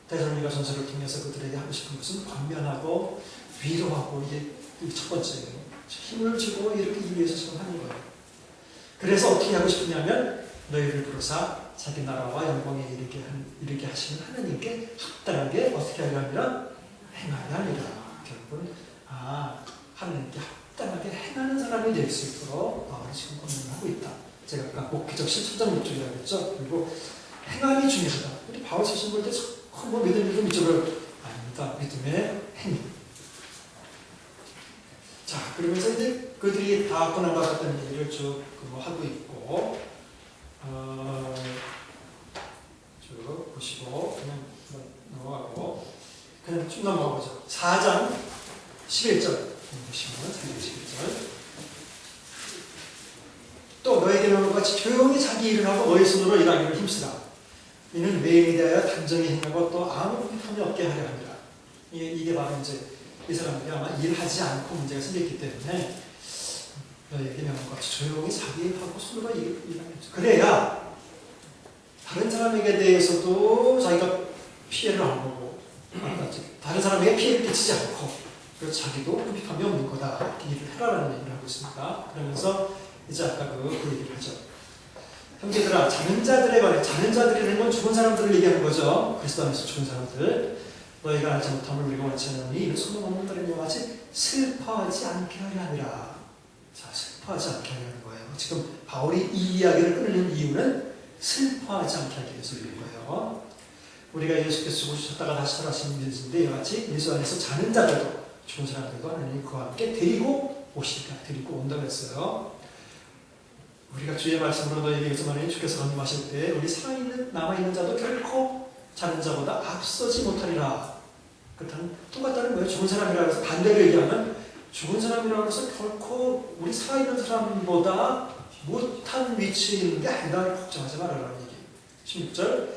데살로니가 전서를 통해서 그들에게 하고 싶은 것은 권면하고 위로하고 이게 첫 번째예요. 힘을 주고 이렇게 위해서 지금 하는 거예요. 그래서 어떻게 하고 싶으냐면 너희를 부르사 자기 나라와 영광에 이르게 하시는 하나님께 합당하게 어떻게 하려 하니라 행하려 하니라. 말이나 하나님께 합당하게 행하는 사람이 될 수 있도록 바울이 지금 권면하고 있다. 제가 아까 목회적 실천적 목적이라고 했죠. 그리고 행함이 중요하다. 우리 바울 쓰신 볼 때 뭐 믿음 이쪽으로 아닙니다. 믿음의 행위. 자, 그러면서 이제 그들이 다 고난과 같은 얘기를 쭉 하고 있고, 쭉 보시고, 그냥 넘어가고, 그냥 쭉 넘어가보죠. 4장 11절. 보시면 4장 11절. 또 너에게 명한 같이 조용히 자기 일을 하고 너의 손으로 일하기를 힘쓰라. 이는 외인에 대하여 단정히 행하고 또 아무 비판이 없게 하려 합니다. 이게 바로 이제 이 사람들이 아마 일하지 않고 문제가 생겼기 때문에 너에게 명한 같이 조용히 자기 일하고 손으로 일하는 거죠. 그래야 다른 사람에게 대해서도 자기가 피해를 안 보고 다른 사람에게 피해를 끼치지 않고 그래서 자기도 비판이 없는 거다. 일을 해라라는 얘기를 하고 있습니다. 그러면서 이제 아까 그 얘기를 하죠. 형제들아, 자는 자들에 관해, 자는 자들이라는 건 죽은 사람들을 얘기하는 거죠. 그리스도 안에서 죽은 사람들. 너희가 알지 못함을 우리가 원치 않으니 이는 소망 없는 자들과 같이 슬퍼하지 않게 하려 함이라. 자, 슬퍼하지 않게 하려는 거예요. 지금 바울이 이 이야기를 끊는 이유는 슬퍼하지 않게 하기 위해서인 거예요. 우리가 예수께서 죽으셨다가 다시 살아나신 일인데 이와 같이 예수 안에서 자는 자들도 죽은 사람들도 하나님이 그와 함께 데리고 오시니까 데리고 온다고 했어요. 우리가 주의 말씀으로 너희에게 말하니 주께서 강림하실 때 우리 살아있는 남아있는 자도 결코 자는 자보다 앞서지 못하리라. 그렇다면 똑같다는 거예요. 죽은 사람이라고 해서 반대로 얘기하면 죽은 사람이라고 해서 결코 우리 살아있는 사람보다 못한 위치에 있는 게 아니다. 걱정하지 말아라는 얘기. 16절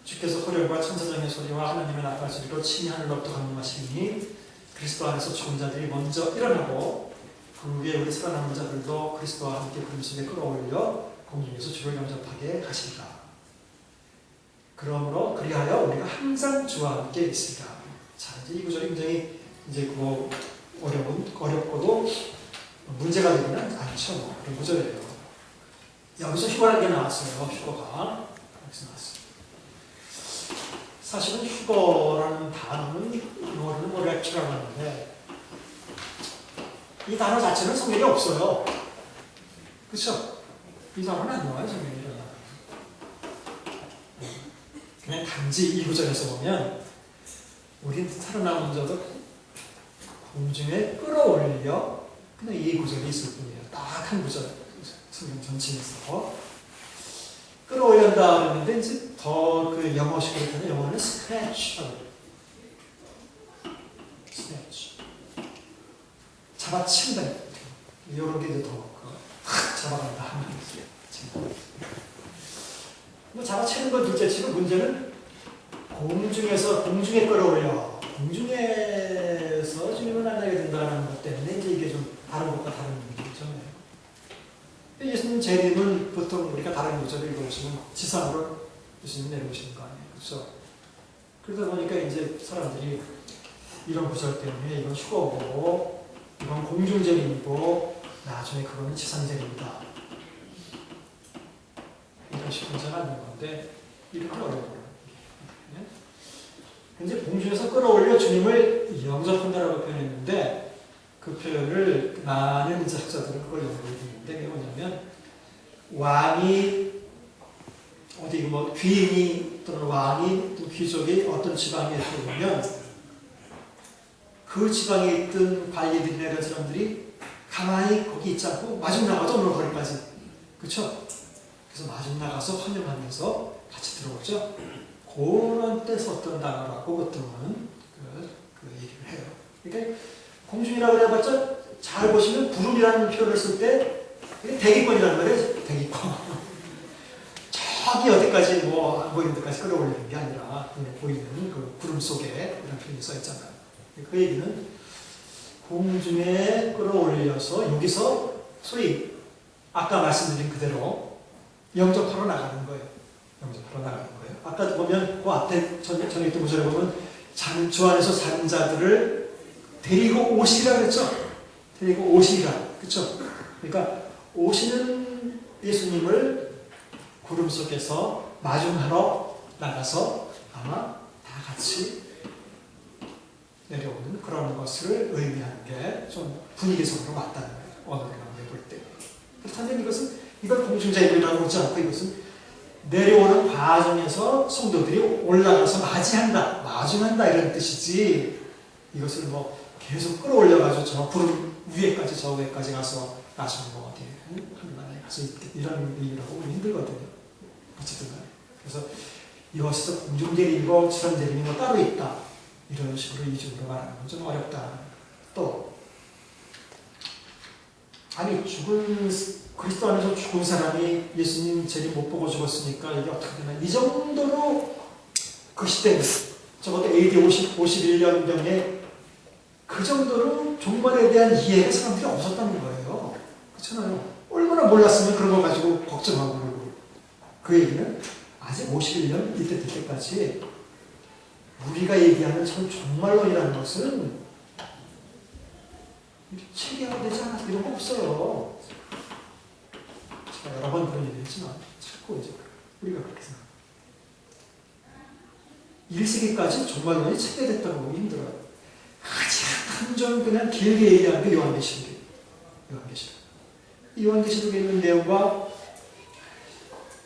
주께서 호련과 천사장의 소리와 하나님의 나팔 소리로 친히 하늘로부터 강림하시니 그리스도 안에서 죽은 자들이 먼저 일어나고 그 위에 우리 살아남은 자들도 그리스도와 함께 구름 속에 끌어올려 공중에서 주를 영접하게 하시리라. 그러므로 그리하여 우리가 항상 주와 함께 있으리라. 자, 이제 이 구절이 굉장히 이제 어렵고도 문제가 되지는 않죠. 그런 구절이에요. 여기서 휴거라는 게 나왔어요. 휴거가 여기서 나왔어요. 사실은 휴거라는 단어는 영어로는 뭐 랩치라고 하는데 이 단어 자체는 성경에 없어요. 그렇죠? 이 단어는 안 나와요, 성경에. 그냥 단지 이 구절에서 보면 우린 살아남은 자도 공중에 끌어올려 그냥 이 구절이 있을 뿐이에요. 딱 한 구절. 성경 전체에서 끌어올린다 그랬는데 이제 더 그 영어식으로 하면 영어는 snatch. 잡아친다. 이런 게 이제 더 잡아간다. 뭐 잡아채는 건 둘째치고 문제는 공중에 끌어올려 공중에서 주님을 만나게 된다는 것 때문에 이제 이게 좀 다른 것과 다른 문제죠. 예수님 재림은 보통 우리가 다른 구절을 읽어보시면 지상으로 예수님 내려오시는 거 아니에요. 그렇죠? 그러다 보니까 이제 사람들이 이런 구절 때문에 이건 휴거고 이건 공중재림이고 나중에 그거는 지상재림이다. 이런 식으로 문제가 있는 건데 이렇게 어려워요. 이제 공중에서 끌어올려 주님을 영접한다라고 표현했는데 그 표현을 많은 이제 학자들은 그걸 연구해 주는데 그게 뭐냐면 왕이 어디 뭐 귀인이 또는 왕이 또 귀족이 어떤 지방에 들어오면 그 지방에 있던 관리들이나 이런 사람들이 가만히 거기 있지 않고 마중 나가죠. 어느 거리까지. 그렇죠? 그래서 마중 나가서 환영하면서 같이 들어오죠. 그런 때서 어떤 단어라고 보통은 그 얘기를 해요. 그러니까 공중이라고 해봤자 잘 보시면 구름이라는 표현을 쓸 때 대기권이라는 말이에요. 대기권. 저기 어디까지 뭐 안 보이는 데까지 끌어올리는 게 아니라 보이는 그 구름 속에 이런 표현이 써있잖아요. 그 얘기는 공중에 끌어올려서 여기서 소위 아까 말씀드린 그대로 영접하러 나가는 거예요. 영접하러 나가는 거예요. 아까 보면 그 앞에 전에 있던 구절에 보면 주 안에서 사는 자들을 데리고 오시리라 그랬죠. 데리고 오시리라. 그렇죠? 그러니까 오시는 예수님을 구름 속에서 마중하러 나가서 아마 다 같이 내려오는 그런 것을 의미하는 게 좀 분위기적으로 맞다는 거예요. 언어를 볼 때. 그렇다면 이걸 공중제일이라고 하지 않고 이것은 내려오는 과정에서 성도들이 올라가서 맞이한다, 마중한다 이런 뜻이지 이것을 뭐 계속 끌어올려가지고 저 구름 위에까지 저 위에까지 가서 나중에 뭐 어디 하늘나라에 가서 이런 의미라고 보기 힘들거든요. 어쨌든 간에. 그래서 이것에서 공중대림이고 주선대림이고 따로 있다. 이런 식으로 이중으로 말하는 건 좀 어렵다. 또 아니 그리스도 안에서 죽은 사람이 예수님 재림 못 보고 죽었으니까 이게 어떻게 되나 이 정도로 그 시대는 적어도 AD 51년경에 그 정도로 종말에 대한 이해가 사람들이 없었다는 거예요. 그렇잖아요. 얼마나 몰랐으면 그런 거 가지고 걱정하고 그러고. 그 얘기는 아직 51년 이때 될 때까지 우리가 얘기하는 참 종말론이라는 것은 체계화되지 않아서 이런 거 없어요. 제가 여러 번 그런 얘기 했지만 자꾸 이제 우리가 그렇게 생각해요. 1세기까지 종말론이 체계됐다고 보기 힘들어요. 가장 좀 그냥 길게 얘기하는 게 요한계시록이에요. 요한계시록에 있는 내용과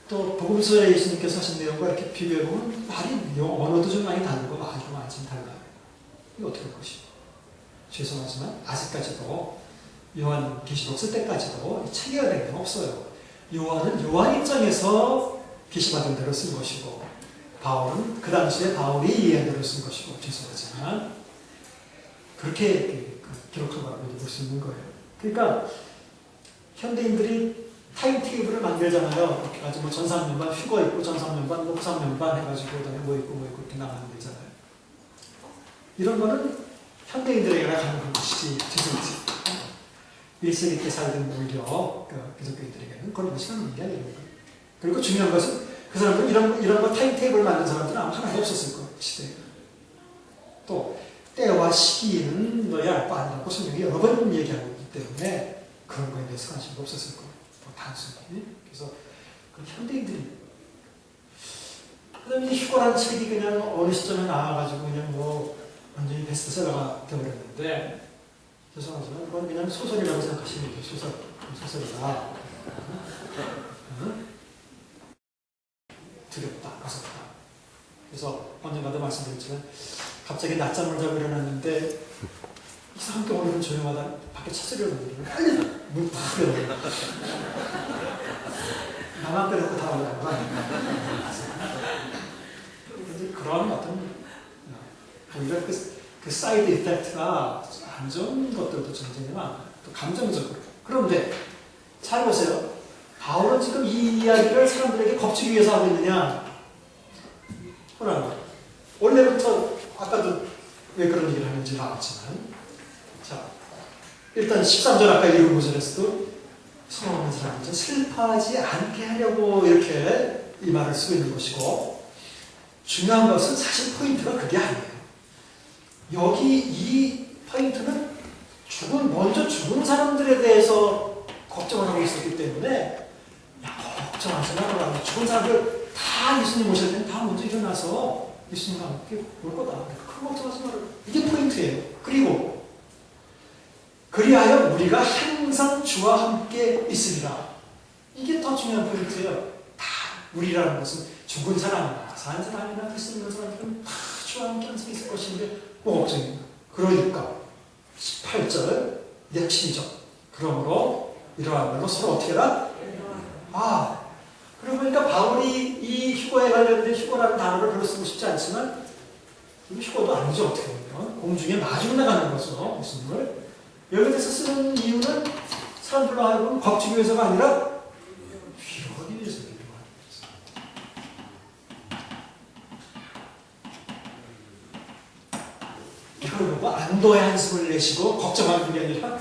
또 복음서에 예수님께서 하신 내용과 이렇게 비교해보면 말이 언어도 좀 많이 다르고 말도 많이 좀 달라요. 이거 어떻게 할 것이고. 죄송하지만 아직까지도 요한계시록 쓸 때까지도 체계화된 게 없어요. 요한은 요한 입장에서 계시받은 대로 쓴 것이고 바울은 그 당시에 바울이 이해한 대로 쓴 것이고 죄송하지만 그렇게 기록한 거라고 볼 수 있는 거예요. 그러니까 현대인들이 타임테이블을 만들잖아요. 이렇게 가지고 뭐 전삼면반 휴거 있고 전삼면반 뭐 후삼면반 해가지고 그다음에 뭐 있고 이렇게 나가는 거잖아요. 이런 거는 현대인들에게나 가는 것이지 죄송하지. 1세기 때 살던 오히려 기독교인들에게는 그런 것이 하는 게 아니에요. 그리고 중요한 것은 그 사람들은 이런 거 타임테이블 만든 사람들은 아마 하나도 없었을 거예요. 시대에. 또 때와 시기는 너야 알바 아니라고 성경이 여러 번 얘기하고 있기 때문에 그런 거에 대해서 관심도 없었을 거예요. 단순히. 그래서 현대인들이 그다음에 휴거라는 책이 그냥 어느 시점에 나와가지고 그냥 뭐 완전히 베스트셀러가 되어버렸는데 죄송하지만 그건 그냥 소설이라고 생각하시면 돼요. 소설이다. 두렵다, 무섭다. 그래서 언젠가도 말씀드렸지만 갑자기 낮잠을 자고 일어났는데 이상하게 오늘은 조용하다. 밖에 차 소리가 들리면 빨리 문 팍 열어요. 나만 빼놓고 다 올라간 거 아닌가. 그런 어떤 오히려 그 사이드 이펙트가 안 좋은 것들도 굉장히 많아요. 또 감정적으로. 그런데 잘 보세요. 바울은 지금 이 이야기를 사람들에게 겁주기 위해서 하고 있느냐? 호랑이. 원래부터 아까도 왜 그런 얘기를 하는지 나왔지만 자, 일단 13절 아까 읽은 구절에서도 성공하는 사람은 슬퍼하지 않게 하려고 이렇게 이 말을 쓰고 있는 것이고 중요한 것은 사실 포인트가 그게 아니에요. 여기 이 포인트는 먼저 죽은 사람들에 대해서 걱정을 하고 있었기 때문에 걱정하지 마라. 죽은 사람들 다 예수님 오실 때는 다 먼저 일어나서 예수님과 함께 올 거다. 큰 걱정하지 마라. 이게 포인트예요. 그리고 그리하여 우리가 항상 주와 함께 있으리라. 이게 더 중요한 포인트예요. 다 우리라는 것은 죽은 사람이나 산 사람이나 그리스도 있는 사람들은 다 주와 함께 항상 있을 것인데 뭐 걱정입니다. 그러니까 18절 핵심이죠. 그러므로 이러한 말로 서로 어떻게 해라? 그러고 보니까 바울이 이 휴거에 관련된 휴거라는 단어를 별로 쓰고 싶지 않지만 휴거도 아니죠. 어떻게 보면 공중에 마중 나가는 거죠. 예수님을 여기에서 쓰는 이유는 사람들로 하여금 겁주기 위해서가 아니라 위로하기 위해서. 그러고 안도의 한숨을 내시고 걱정하는 게 아니라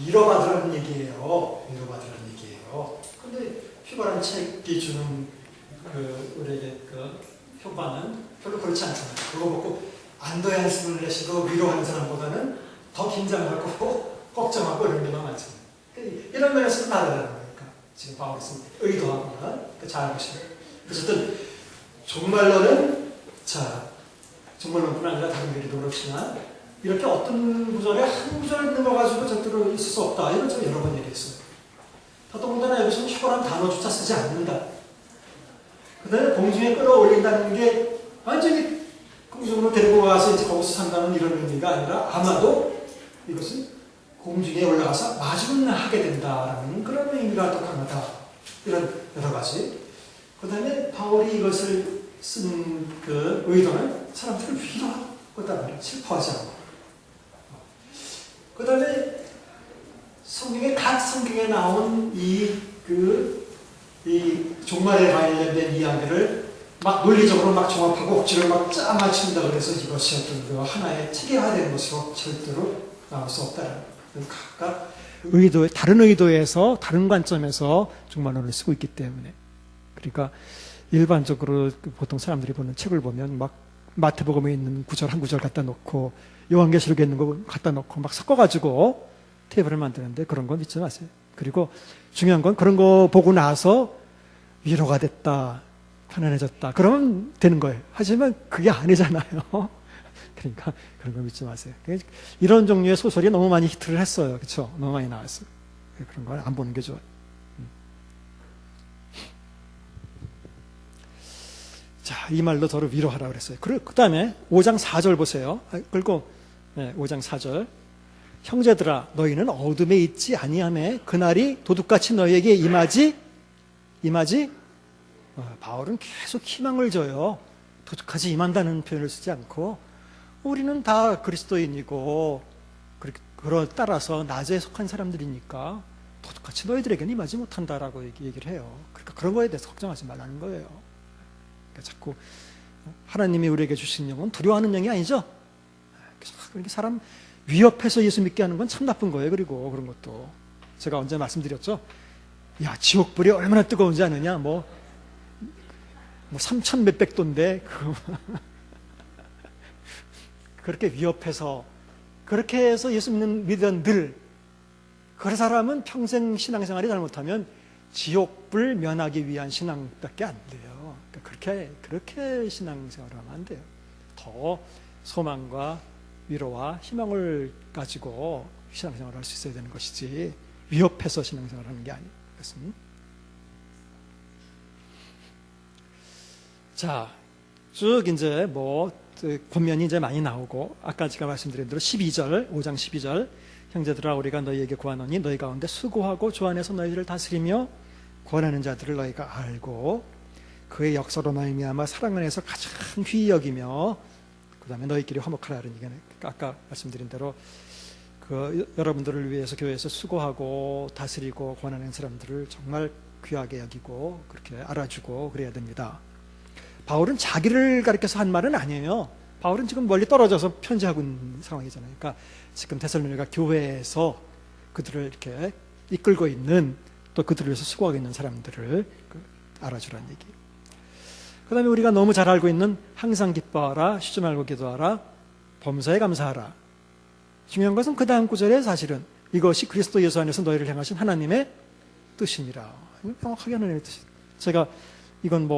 위로받으라는 얘기예요. 위로받으라는 얘기예요. 근데 휴거라는 책이 주는 우리에게 효과는 별로 그렇지 않잖아요. 그거 먹고 안도의 한숨을 내시고 위로하는 사람보다는 더 긴장하고 걱정하고 이런 게만 많잖아요. 이런 면에서는 다르다는 거니까 지금 바울이 쓴 의도하거나 잘 보시면 어쨌든 종말론은 정말론뿐 아니라 다른 교리도 그렇지만 이렇게 어떤 구절에 한 구절에 있는 거 가지고 절대로 있을 수 없다. 이런 제가 여러 번 얘기했어요. 더더군다나 여기서는 휴거란 단어조차 쓰지 않는다. 그 다음에 공중에 끌어올린다는 게 완전히 공중으로 데리고 가서 이제 거기서 산다는 이런 의미가 아니라 아마도 이것은 공중에 올라가서 마중하게 된다라는 그런 의미가 더 강하다. 이런 여러 가지. 그 다음에 바울이 이것을 쓴 그 의도는 사람들을 위로하다 말이야. 슬퍼하지 않고. 그 다음에 각 성경에 나온 이 종말에 관련된 이야기를 막 논리적으로 막 종합하고 억지로 막 짜맞춘다 그래서 이것이 어떤 그 하나의 체계화된 것으로 절대로 나올 수 없다는 각각 다른 의도에서 다른 관점에서 종말론을 쓰고 있기 때문에 그러니까 일반적으로 보통 사람들이 보는 책을 보면 막 마태복음에 있는 구절 한 구절 갖다 놓고 요한계시록에 있는 거 갖다 놓고 막 섞어가지고 테이블을 만드는데 그런 거 믿지 마세요. 그리고 중요한 건 그런 거 보고 나서 위로가 됐다, 편안해졌다. 그러면 되는 거예요. 하지만 그게 아니잖아요. 그러니까 그런 거 믿지 마세요. 이런 종류의 소설이 너무 많이 히트를 했어요. 그렇죠? 너무 많이 나왔어요. 그런 걸 안 보는 게 좋아요. 자, 이 말로 저를 위로하라 그랬어요. 그 다음에 5장 4절 보세요. 그리고 5장 4절. 형제들아 너희는 어둠에 있지 아니하매 그날이 도둑같이 너희에게 임하지 바울은 계속 희망을 줘요. 도둑같이 임한다는 표현을 쓰지 않고 우리는 다 그리스도인이고 따라서 낮에 속한 사람들이니까 도둑같이 너희들에게는 임하지 못한다라고 얘기를 해요. 그러니까 그런 거에 대해서 걱정하지 말라는 거예요. 그러니까 자꾸 하나님이 우리에게 주신 영은 두려워하는 영이 아니죠. 그러니까 사람 위협해서 예수 믿게 하는 건 참 나쁜 거예요. 그리고 그런 것도 제가 언제 말씀드렸죠. 야, 지옥불이 얼마나 뜨거운지 아느냐. 뭐 3천 몇백 도인데 그렇게 위협해서 그렇게 해서 예수 믿는 늘 그 사람은 평생 신앙생활이 잘못하면 지옥불 면하기 위한 신앙밖에 안 돼요. 그러니까 그렇게 신앙생활을 하면 안 돼요. 더 소망과 위로와 희망을 가지고 신앙생활을 할 수 있어야 되는 것이지 위협해서 신앙생활을 하는 게 아니에요. 자, 쭉 이제 권면이 이제 많이 나오고 아까 제가 말씀드린 대로 12절, 5장 12절 형제들아 우리가 너희에게 구하노니 너희 가운데 수고하고 주 안에서 너희들을 다스리며 권하는 자들을 너희가 알고 그의 역사로 말미암아 사랑 안에서 가장 귀히 여기며 그 다음에 너희끼리 화목하라는 얘기는 아까 말씀드린 대로 여러분들을 위해서 교회에서 수고하고 다스리고 권하는 사람들을 정말 귀하게 여기고 그렇게 알아주고 그래야 됩니다. 바울은 자기를 가리켜서 한 말은 아니에요. 바울은 지금 멀리 떨어져서 편지하고 있는 상황이잖아요. 그러니까 지금 데살로니가 교회에서 그들을 이렇게 이끌고 있는 또 그들을 위해서 수고하고 있는 사람들을 알아주라는 얘기예요. 그 다음에 우리가 너무 잘 알고 있는 항상 기뻐하라, 쉬지 말고 기도하라, 범사에 감사하라. 중요한 것은 그 다음 구절에 사실은 이것이 그리스도 예수 안에서 너희를 향하신 하나님의 뜻이니라. 명확하게 하나님의 뜻이. 제가 이건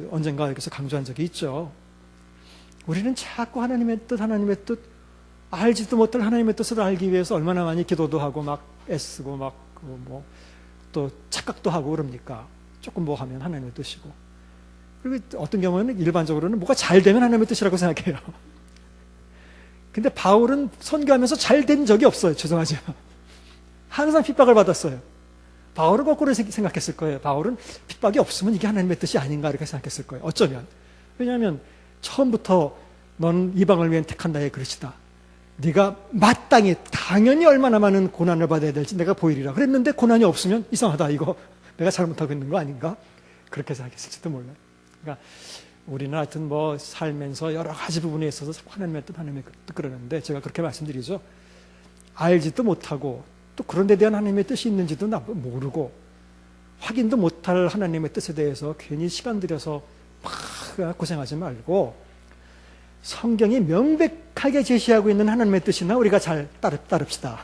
언젠가 여기서 강조한 적이 있죠. 우리는 자꾸 하나님의 뜻, 알지도 못할 하나님의 뜻을 알기 위해서 얼마나 많이 기도도 하고 막 애쓰고 또 착각도 하고 그럽니까? 조금 하면 하나님의 뜻이고. 그리고 어떤 경우는 일반적으로는 뭐가 잘 되면 하나님의 뜻이라고 생각해요. 근데 바울은 선교하면서 잘 된 적이 없어요. 죄송하지만. 항상 핍박을 받았어요. 바울은 거꾸로 생각했을 거예요. 바울은 핍박이 없으면 이게 하나님의 뜻이 아닌가 이렇게 생각했을 거예요. 어쩌면. 왜냐하면 처음부터 너는 이방을 위해 택한 나의 그릇이다. 네가 마땅히 당연히 얼마나 많은 고난을 받아야 될지 내가 보이리라. 그랬는데 고난이 없으면 이상하다. 이거 내가 잘못하고 있는 거 아닌가? 그렇게 생각했을지도 몰라요. 그러니까 우리는 하여튼 살면서 여러 가지 부분에 있어서 하나님의 뜻 그러는데 제가 그렇게 말씀드리죠. 알지도 못하고 또 그런 데 대한 하나님의 뜻이 있는지도 모르고 확인도 못할 하나님의 뜻에 대해서 괜히 시간 들여서 막 고생하지 말고 성경이 명백하게 제시하고 있는 하나님의 뜻이나 우리가 잘 따릅시다.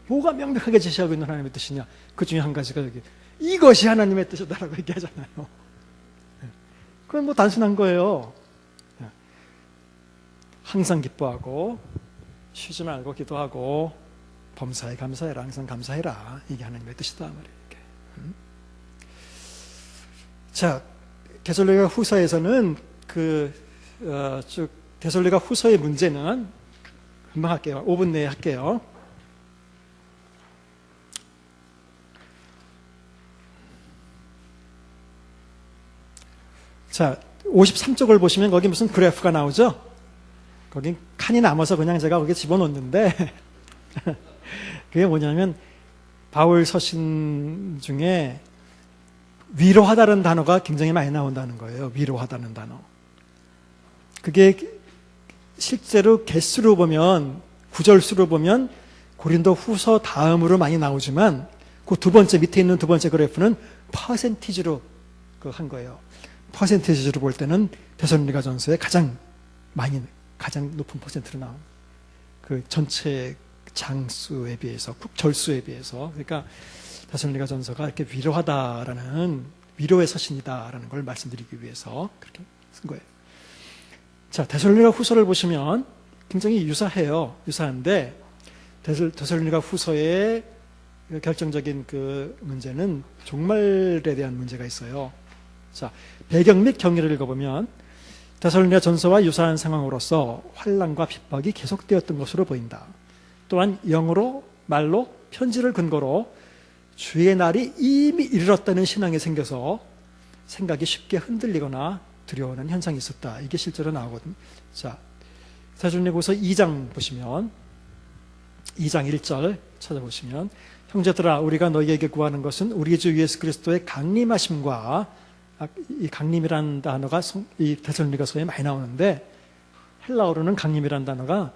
뭐가 명백하게 제시하고 있는 하나님의 뜻이냐? 그 중에 한 가지가 여기 이것이 하나님의 뜻이다라고 얘기하잖아요. 그건 단순한 거예요. 항상 기뻐하고 쉬지 말고 기도하고 범사에 감사해라. 항상 감사해라. 이게 하나님의 뜻이다 말이에요. 자, 데살로니가 후서에서는 쭉 데살로니가 후서의 문제는 금방 할게요. 5분 내에 할게요. 자, 53쪽을 보시면 거기 무슨 그래프가 나오죠? 거기 칸이 남아서 그냥 제가 거기에 집어넣는데 그게 뭐냐면 바울 서신 중에 위로하다는 단어가 굉장히 많이 나온다는 거예요. 위로하다는 단어. 그게 실제로 개수로 보면, 구절수로 보면 고린도 후서 다음으로 많이 나오지만 그 두 번째, 밑에 있는 두 번째 그래프는 퍼센티지로 한 거예요. 퍼센티지로 볼 때는 데살로니가 전서에 가장 높은 퍼센트로 나온 그 전체 장수에 비해서, 절수에 비해서. 그러니까 데살로니가 전서가 이렇게 위로하다라는, 위로의 서신이다라는 걸 말씀드리기 위해서 그렇게 쓴 거예요. 자, 데살로니가 후서를 보시면 굉장히 유사해요. 유사한데 데살로니가 후서의 결정적인 그 문제는 종말에 대한 문제가 있어요. 자, 배경 및 경위를 읽어보면 데살로니가 전서와 유사한 상황으로서 환난과 핍박이 계속되었던 것으로 보인다. 또한 영어로, 말로, 편지를 근거로 주의 날이 이미 이르렀다는 신앙이 생겨서 생각이 쉽게 흔들리거나 두려워하는 현상이 있었다. 이게 실제로 나오거든요. 자, 데살로니가후서 2장 보시면 2장 1절 찾아보시면 형제들아 우리가 너희에게 구하는 것은 우리 주 예수 그리스도의 강림하심과, 이 강림이라는 단어가 이 데살로니가서에 많이 나오는데 헬라어로는 강림이라는 단어가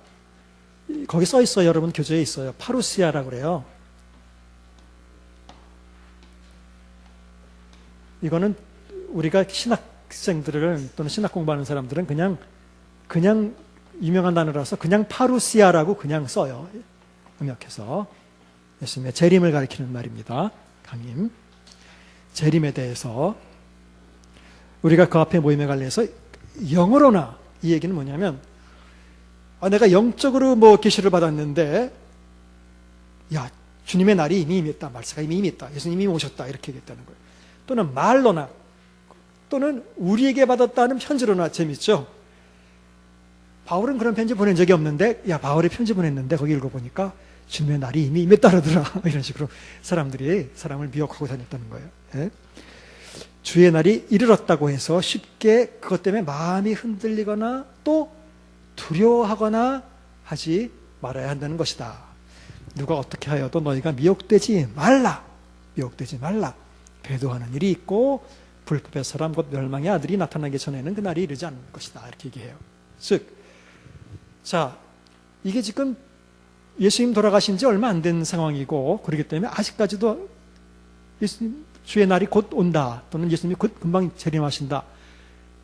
거기 써 있어요. 여러분 교재에 있어요. 파루시아라고 그래요. 이거는 우리가 신학생들을 또는 신학 공부하는 사람들은 그냥 유명한 단어라서 그냥 파루시아라고 그냥 써요. 음역해서 예수님의 재림을 가리키는 말입니다. 강림. 재림에 대해서 우리가 그 앞에 모임에 관련해서 영어로나, 이 얘기는 뭐냐면 내가 영적으로 계시를 받았는데 야, 주님의 날이 이미 임했다. 말세가 이미 임했다. 예수님이 오셨다. 이렇게 얘기했다는 거예요. 또는 말로나, 또는 우리에게 받았다는 편지로나. 재밌죠? 바울은 그런 편지 보낸 적이 없는데 야, 바울이 편지 보냈는데 거기 읽어보니까 주님의 날이 이미 임했다 그러더라. 이런 식으로 사람들이 사람을 미혹하고 다녔다는 거예요. 예? 주의 날이 이르렀다고 해서 쉽게 그것 때문에 마음이 흔들리거나 또 두려워하거나 하지 말아야 한다는 것이다. 누가 어떻게 하여도 너희가 미혹되지 말라. 미혹되지 말라. 배도하는 일이 있고 불법의 사람 곧 멸망의 아들이 나타나기 전에는 그 날이 이르지 않을 것이다. 이렇게 얘기해요. 즉, 자, 이게 지금 예수님 돌아가신 지 얼마 안 된 상황이고 그렇기 때문에 아직까지도 예수님 주의 날이 곧 온다, 또는 예수님이 곧 금방 재림하신다,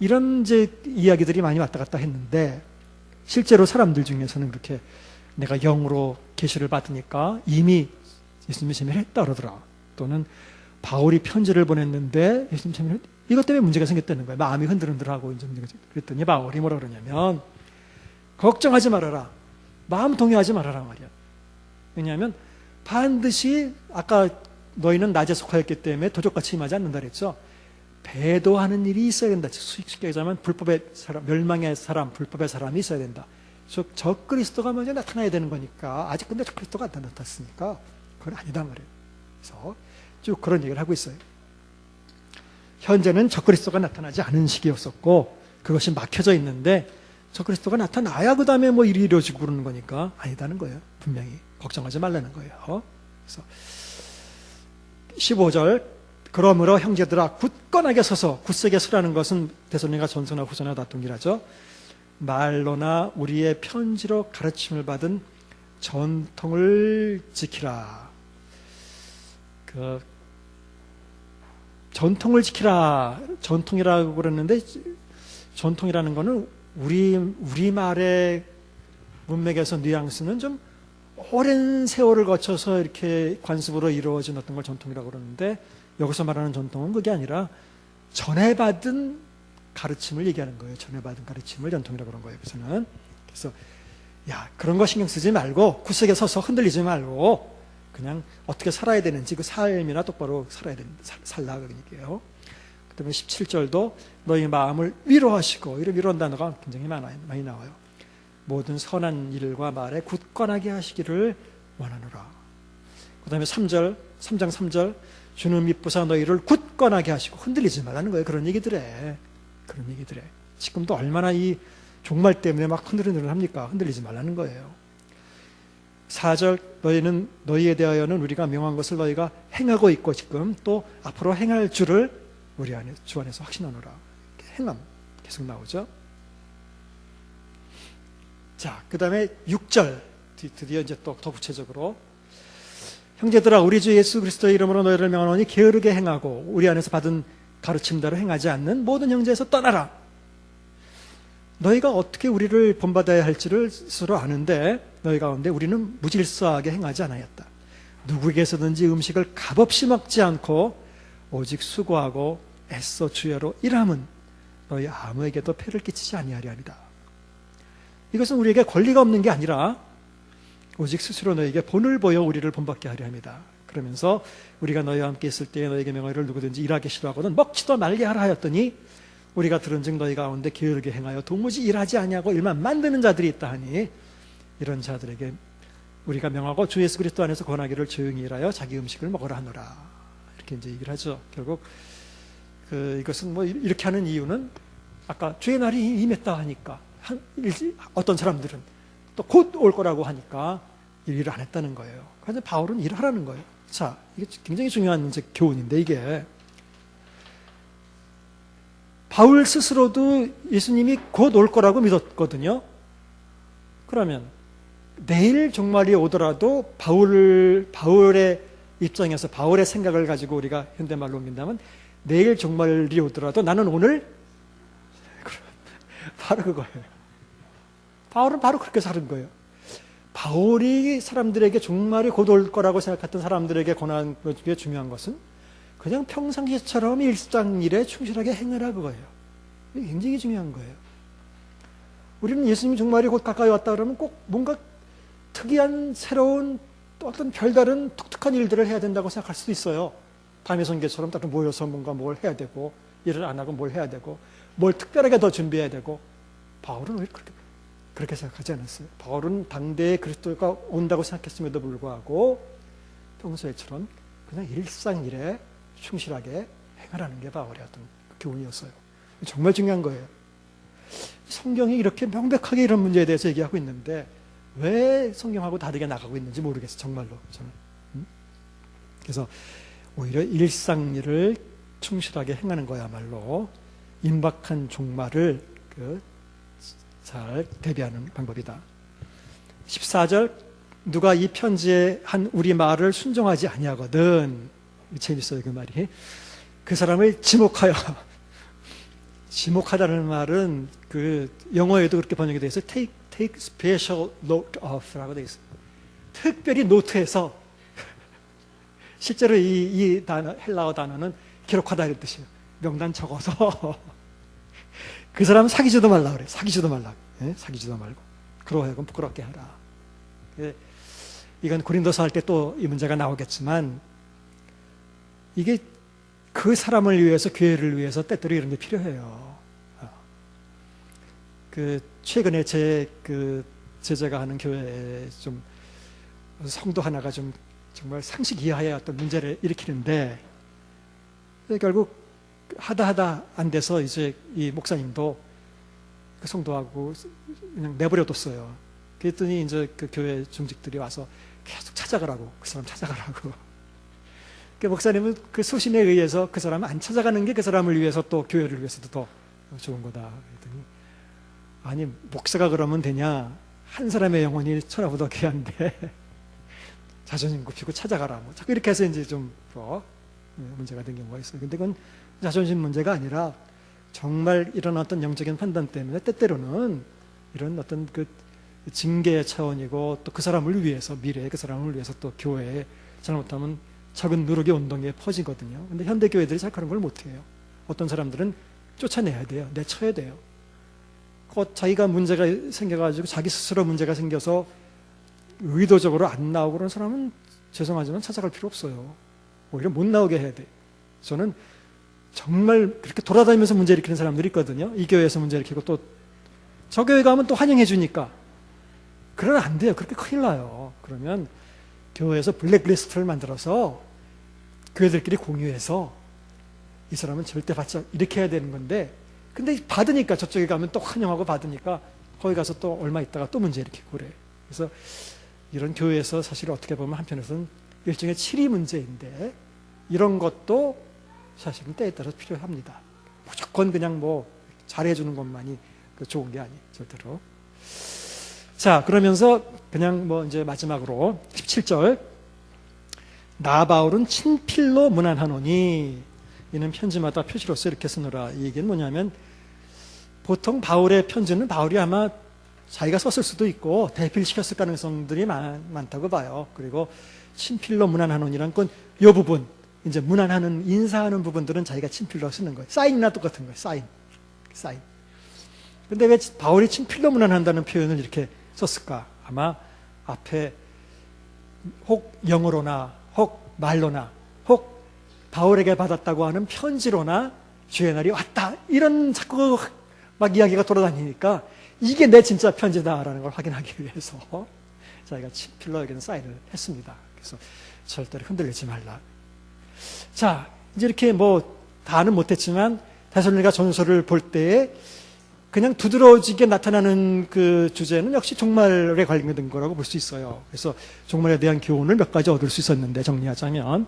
이런 이제 이야기들이 많이 왔다 갔다 했는데 실제로 사람들 중에서는 그렇게 내가 영으로 계시를 받으니까 이미 예수님이 재림했다 그러더라. 또는 바울이 편지를 보냈는데 예수님 재림, 이것 때문에 문제가 생겼다는 거예요. 마음이 흔들흔들하고 이제 그랬더니 바울이 뭐라 그러냐면 걱정하지 말아라. 마음 동요하지 말아라 말이야. 왜냐하면 반드시 아까 너희는 낮에 속하였기 때문에 도적같이 임하지 않는다 그랬죠. 배도하는 일이 있어야 된다. 쉽게 얘기하자면 불법의 사람, 멸망의 사람, 불법의 사람이 있어야 된다. 즉 적그리스도가 먼저 나타나야 되는 거니까 아직 근데 적그리스도가 안 나타났으니까 그건 아니다 말이에요. 그래서 쭉 그런 얘기를 하고 있어요. 현재는 적그리스도가 나타나지 않은 시기였었고 그것이 막혀져 있는데 적그리스도가 나타나야 그 다음에 일이 이루어지고 그러는 거니까 아니다는 거예요. 분명히 걱정하지 말라는 거예요. 그래서 15절 그러므로 형제들아 굳건하게 서서, 굳세게 서라는 것은 데살로니가 전서나 후서나 다 동일하죠. 말로나 우리의 편지로 가르침을 받은 전통을 지키라. 그 전통을 지키라. 전통이라고 그랬는데 전통이라는 거는 우리말의 문맥에서 뉘앙스는 좀 오랜 세월을 거쳐서 이렇게 관습으로 이루어진 어떤 걸 전통이라고 그러는데 여기서 말하는 전통은 그게 아니라 전해받은 가르침을 얘기하는 거예요. 전해받은 가르침을 전통이라고 그런 거예요. 그래서 야, 그런 거 신경 쓰지 말고 구석에 서서 흔들리지 말고 그냥 어떻게 살아야 되는지 그 삶이나 똑바로 살라 그런 얘기예요. 그다음에 17절도 너희 마음을 위로하시고, 이런 위로한 단어가 굉장히 많이 나와요. 모든 선한 일과 말에 굳건하게 하시기를 원하노라. 그다음에 3장 3절 주는 미쁘사 너희를 굳건하게 하시고, 흔들리지 말라는 거예요. 그런 얘기들에 지금도 얼마나 이 종말 때문에 막 흔들흔들 합니까? 흔들리지 말라는 거예요. 4절 너희는, 너희에 대하여는 우리가 명한 것을 너희가 행하고 있고 지금 또 앞으로 행할 줄을 우리 안에, 주 안에서 확신하노라. 행함 계속 나오죠. 자, 그 다음에 6절 드디어 이제 또 더 구체적으로 형제들아 우리 주 예수 그리스도의 이름으로 너희를 명하노니 게으르게 행하고 우리 안에서 받은 가르침대로 행하지 않는 모든 형제에서 떠나라. 너희가 어떻게 우리를 본받아야 할지를 스스로 아는데 너희 가운데 우리는 무질서하게 행하지 않았다. 누구에게서든지 음식을 값없이 먹지 않고 오직 수고하고 애써 주야로 일함은 너희 아무에게도 폐를 끼치지 아니하리 합니다. 이것은 우리에게 권리가 없는 게 아니라 오직 스스로 너희에게 본을 보여 우리를 본받게 하려 합니다. 그러면서 우리가 너희와 함께 있을 때에 너희에게 명하기를 누구든지 일하기 싫어하거든 먹지도 말게 하라 하였더니 우리가 들은즉 너희 가운데 게으르게 행하여 도무지 일하지 아니하고 일만 만드는 자들이 있다 하니 이런 자들에게 우리가 명하고 주 예수 그리스도 안에서 권하기를 조용히 일하여 자기 음식을 먹으라 하노라. 이렇게 이제 얘기를 하죠. 결국 이것은 뭐 이렇게 하는 이유는 아까 주의 날이 임했다 하니까 어떤 사람들은 또 곧 올 거라고 하니까 일을 안 했다는 거예요. 그래서 바울은 일하라는 거예요. 자, 이게 굉장히 중요한 이제 교훈인데, 이게 바울 스스로도 예수님이 곧 올 거라고 믿었거든요. 그러면 내일 종말이 오더라도 바울의 입장에서 바울의 생각을 가지고 우리가 현대말로 옮긴다면 내일 종말이 오더라도 나는 오늘 바로 그거예요. 바울은 바로 그렇게 사는 거예요. 바울이 사람들에게 종말이 곧 올 거라고 생각했던 사람들에게 권한 것 중에 중요한 것은 그냥 평상시처럼 일상일에 충실하게 행하라 그거예요. 이게 굉장히 중요한 거예요. 우리는 예수님이 종말이 곧 가까이 왔다 그러면 꼭 뭔가 특이한 새로운 또 어떤 별다른 독특한 일들을 해야 된다고 생각할 수도 있어요. 밤의 성계처럼 다들 모여서 뭔가 뭘 해야 되고 일을 안 하고 뭘 해야 되고 뭘 특별하게 더 준비해야 되고. 바울은 왜 그렇게 생각하지 않았어요. 바울은 당대에 그리스도가 온다고 생각했음에도 불구하고 평소에처럼 그냥 일상일에 충실하게 행하라는 게 바울의 어떤 교훈이었어요. 정말 중요한 거예요. 성경이 이렇게 명백하게 이런 문제에 대해서 얘기하고 있는데 왜 성경하고 다르게 나가고 있는지 모르겠어요. 정말로 저는. 그래서 오히려 일상일을 충실하게 행하는 거야말로 임박한 종말을 잘 대비하는 방법이다. 14절 누가 이 편지에 한 우리 말을 순종하지 아니하거든. 재밌어요 그 말이. 그 사람을 지목하여. 지목하다는 말은 그 영어에도 그렇게 번역이 되어 있어요. take special note of 라고 되어 있어요. 특별히 노트해서. 실제로 이 단어, 헬라어 단어는 기록하다 이런 뜻이에요. 명단 적어서 그 사람 사귀지도 말라 그래. 사귀지도 말라. 네? 사귀지도 말고. 그러고 하여금 부끄럽게 하라. 이건 고린도서 할 때 또 이 문제가 나오겠지만 이게 그 사람을 위해서, 교회를 위해서 때때로 이런 게 필요해요. 최근에 제자가 하는 교회에 좀 성도 하나가 좀 정말 상식 이하의 어떤 문제를 일으키는데 결국 하다 안 돼서 이제 이 목사님도 그 성도하고 그냥 내버려뒀어요. 그랬더니 이제 그 교회 중직들이 와서 계속 찾아가라고, 그 사람 찾아가라고. 그 목사님은 그 소신에 의해서 그 사람을 안 찾아가는 게 그 사람을 위해서 또 교회를 위해서도 더 좋은 거다. 그랬더니 아니 목사가 그러면 되냐? 한 사람의 영혼이 천하보다 귀한데 자존심 굽히고 찾아가라. 뭐 자꾸 이렇게 해서 이제 좀 문제가 된 경우가 있어요. 근데 그건 자존심 문제가 아니라 정말 이런 어떤 영적인 판단 때문에 때때로는 이런 어떤 그 징계의 차원이고 또 그 사람을 위해서, 미래의 그 사람을 위해서 또 교회에 잘못하면 작은 누룩의 운동에 퍼지거든요. 근데 현대 교회들이 잘 그런 걸 못해요. 어떤 사람들은 쫓아내야 돼요. 내쳐야 돼요. 자기가 문제가 생겨가지고 자기 스스로 문제가 생겨서 의도적으로 안 나오고 그런 사람은 죄송하지만 찾아갈 필요 없어요. 오히려 못 나오게 해야 돼. 저는 정말 그렇게 돌아다니면서 문제 일으키는 사람들이 있거든요. 이 교회에서 문제 일으키고 또 저 교회 가면 또 환영해 주니까. 그러면 안 돼요. 그렇게 큰일 나요. 그러면 교회에서 블랙리스트를 만들어서 교회들끼리 공유해서 이 사람은 절대 받지 이렇게 해야 되는 건데, 근데 받으니까 저쪽에 가면 또 환영하고 받으니까 거기 가서 또 얼마 있다가 또 문제 일으키고 그래. 그래서 이런 교회에서 사실 어떻게 보면 한편에서는 일종의 치리 문제인데, 이런 것도 사실은 때에 따라서 필요합니다. 무조건 그냥 뭐 잘해주는 것만이 좋은 게 아니, 절대로. 자, 그러면서 그냥 뭐 이제 마지막으로 17절. 나 바울은 친필로 문안하노니, 이는 편지마다 표시로서 이렇게 쓰노라. 이 얘기는 뭐냐면, 보통 바울의 편지는 바울이 아마 자기가 썼을 수도 있고 대필시켰을 가능성들이 많다고 봐요. 그리고 친필로 문안하노니란 건 이 부분, 이제 문안하는, 인사하는 부분들은 자기가 친필로 쓰는 거예요. 사인이나 똑같은 거예요. 사인. 근데 왜 바울이 친필로 문안한다는 표현을 이렇게 썼을까? 아마 앞에 혹 영어로나 혹 말로나 혹 바울에게 받았다고 하는 편지로나 주의 날이 왔다, 이런 자꾸 막 이야기가 돌아다니니까 이게 내 진짜 편지다라는 걸 확인하기 위해서 자기가 친필로 여기는 사인을 했습니다. 그래서 절대로 흔들리지 말라. 자, 이제 이렇게 뭐 다는 못했지만 데살로니가 전서를 볼 때에 그냥 두드러지게 나타나는 그 주제는 역시 종말에 관련된 거라고 볼 수 있어요. 그래서 종말에 대한 교훈을 몇 가지 얻을 수 있었는데, 정리하자면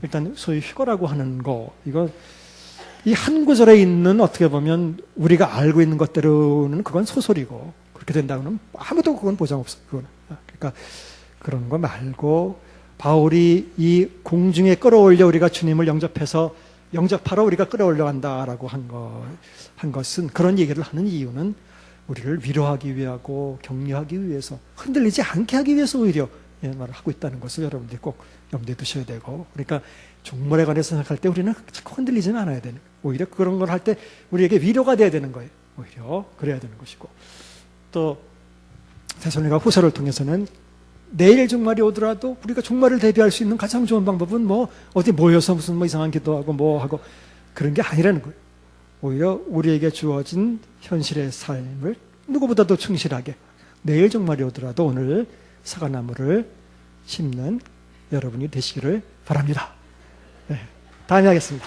일단 소위 휴거라고 하는 거, 이거 이 한 구절에 있는, 어떻게 보면 우리가 알고 있는 것대로는 그건 소설이고, 그렇게 된다고는 아무도 그건 보장 없어요. 그건. 그러니까 그런 거 말고 바울이 이 공중에 끌어올려 우리가 주님을 영접하러 우리가 끌어올려 간다라고 한 것은, 그런 얘기를 하는 이유는 우리를 위로하기 위하고 격려하기 위해서, 흔들리지 않게 하기 위해서 오히려 이 말을 하고 있다는 것을 여러분들이 꼭 염두에 두셔야 되고, 그러니까 종말에 관해서 생각할 때 우리는 자꾸 흔들리지는 않아야 되는, 오히려 그런 걸 할 때 우리에게 위로가 돼야 되는 거예요. 오히려 그래야 되는 것이고, 또 데살로니가 후서를 통해서는 내일 종말이 오더라도 우리가 종말을 대비할 수 있는 가장 좋은 방법은 뭐 어디 모여서 무슨 뭐 이상한 기도하고 뭐 하고 그런 게 아니라는 거예요. 오히려 우리에게 주어진 현실의 삶을 누구보다도 충실하게, 내일 종말이 오더라도 오늘 사과나무를 심는 여러분이 되시기를 바랍니다. 네, 다음에 하겠습니다.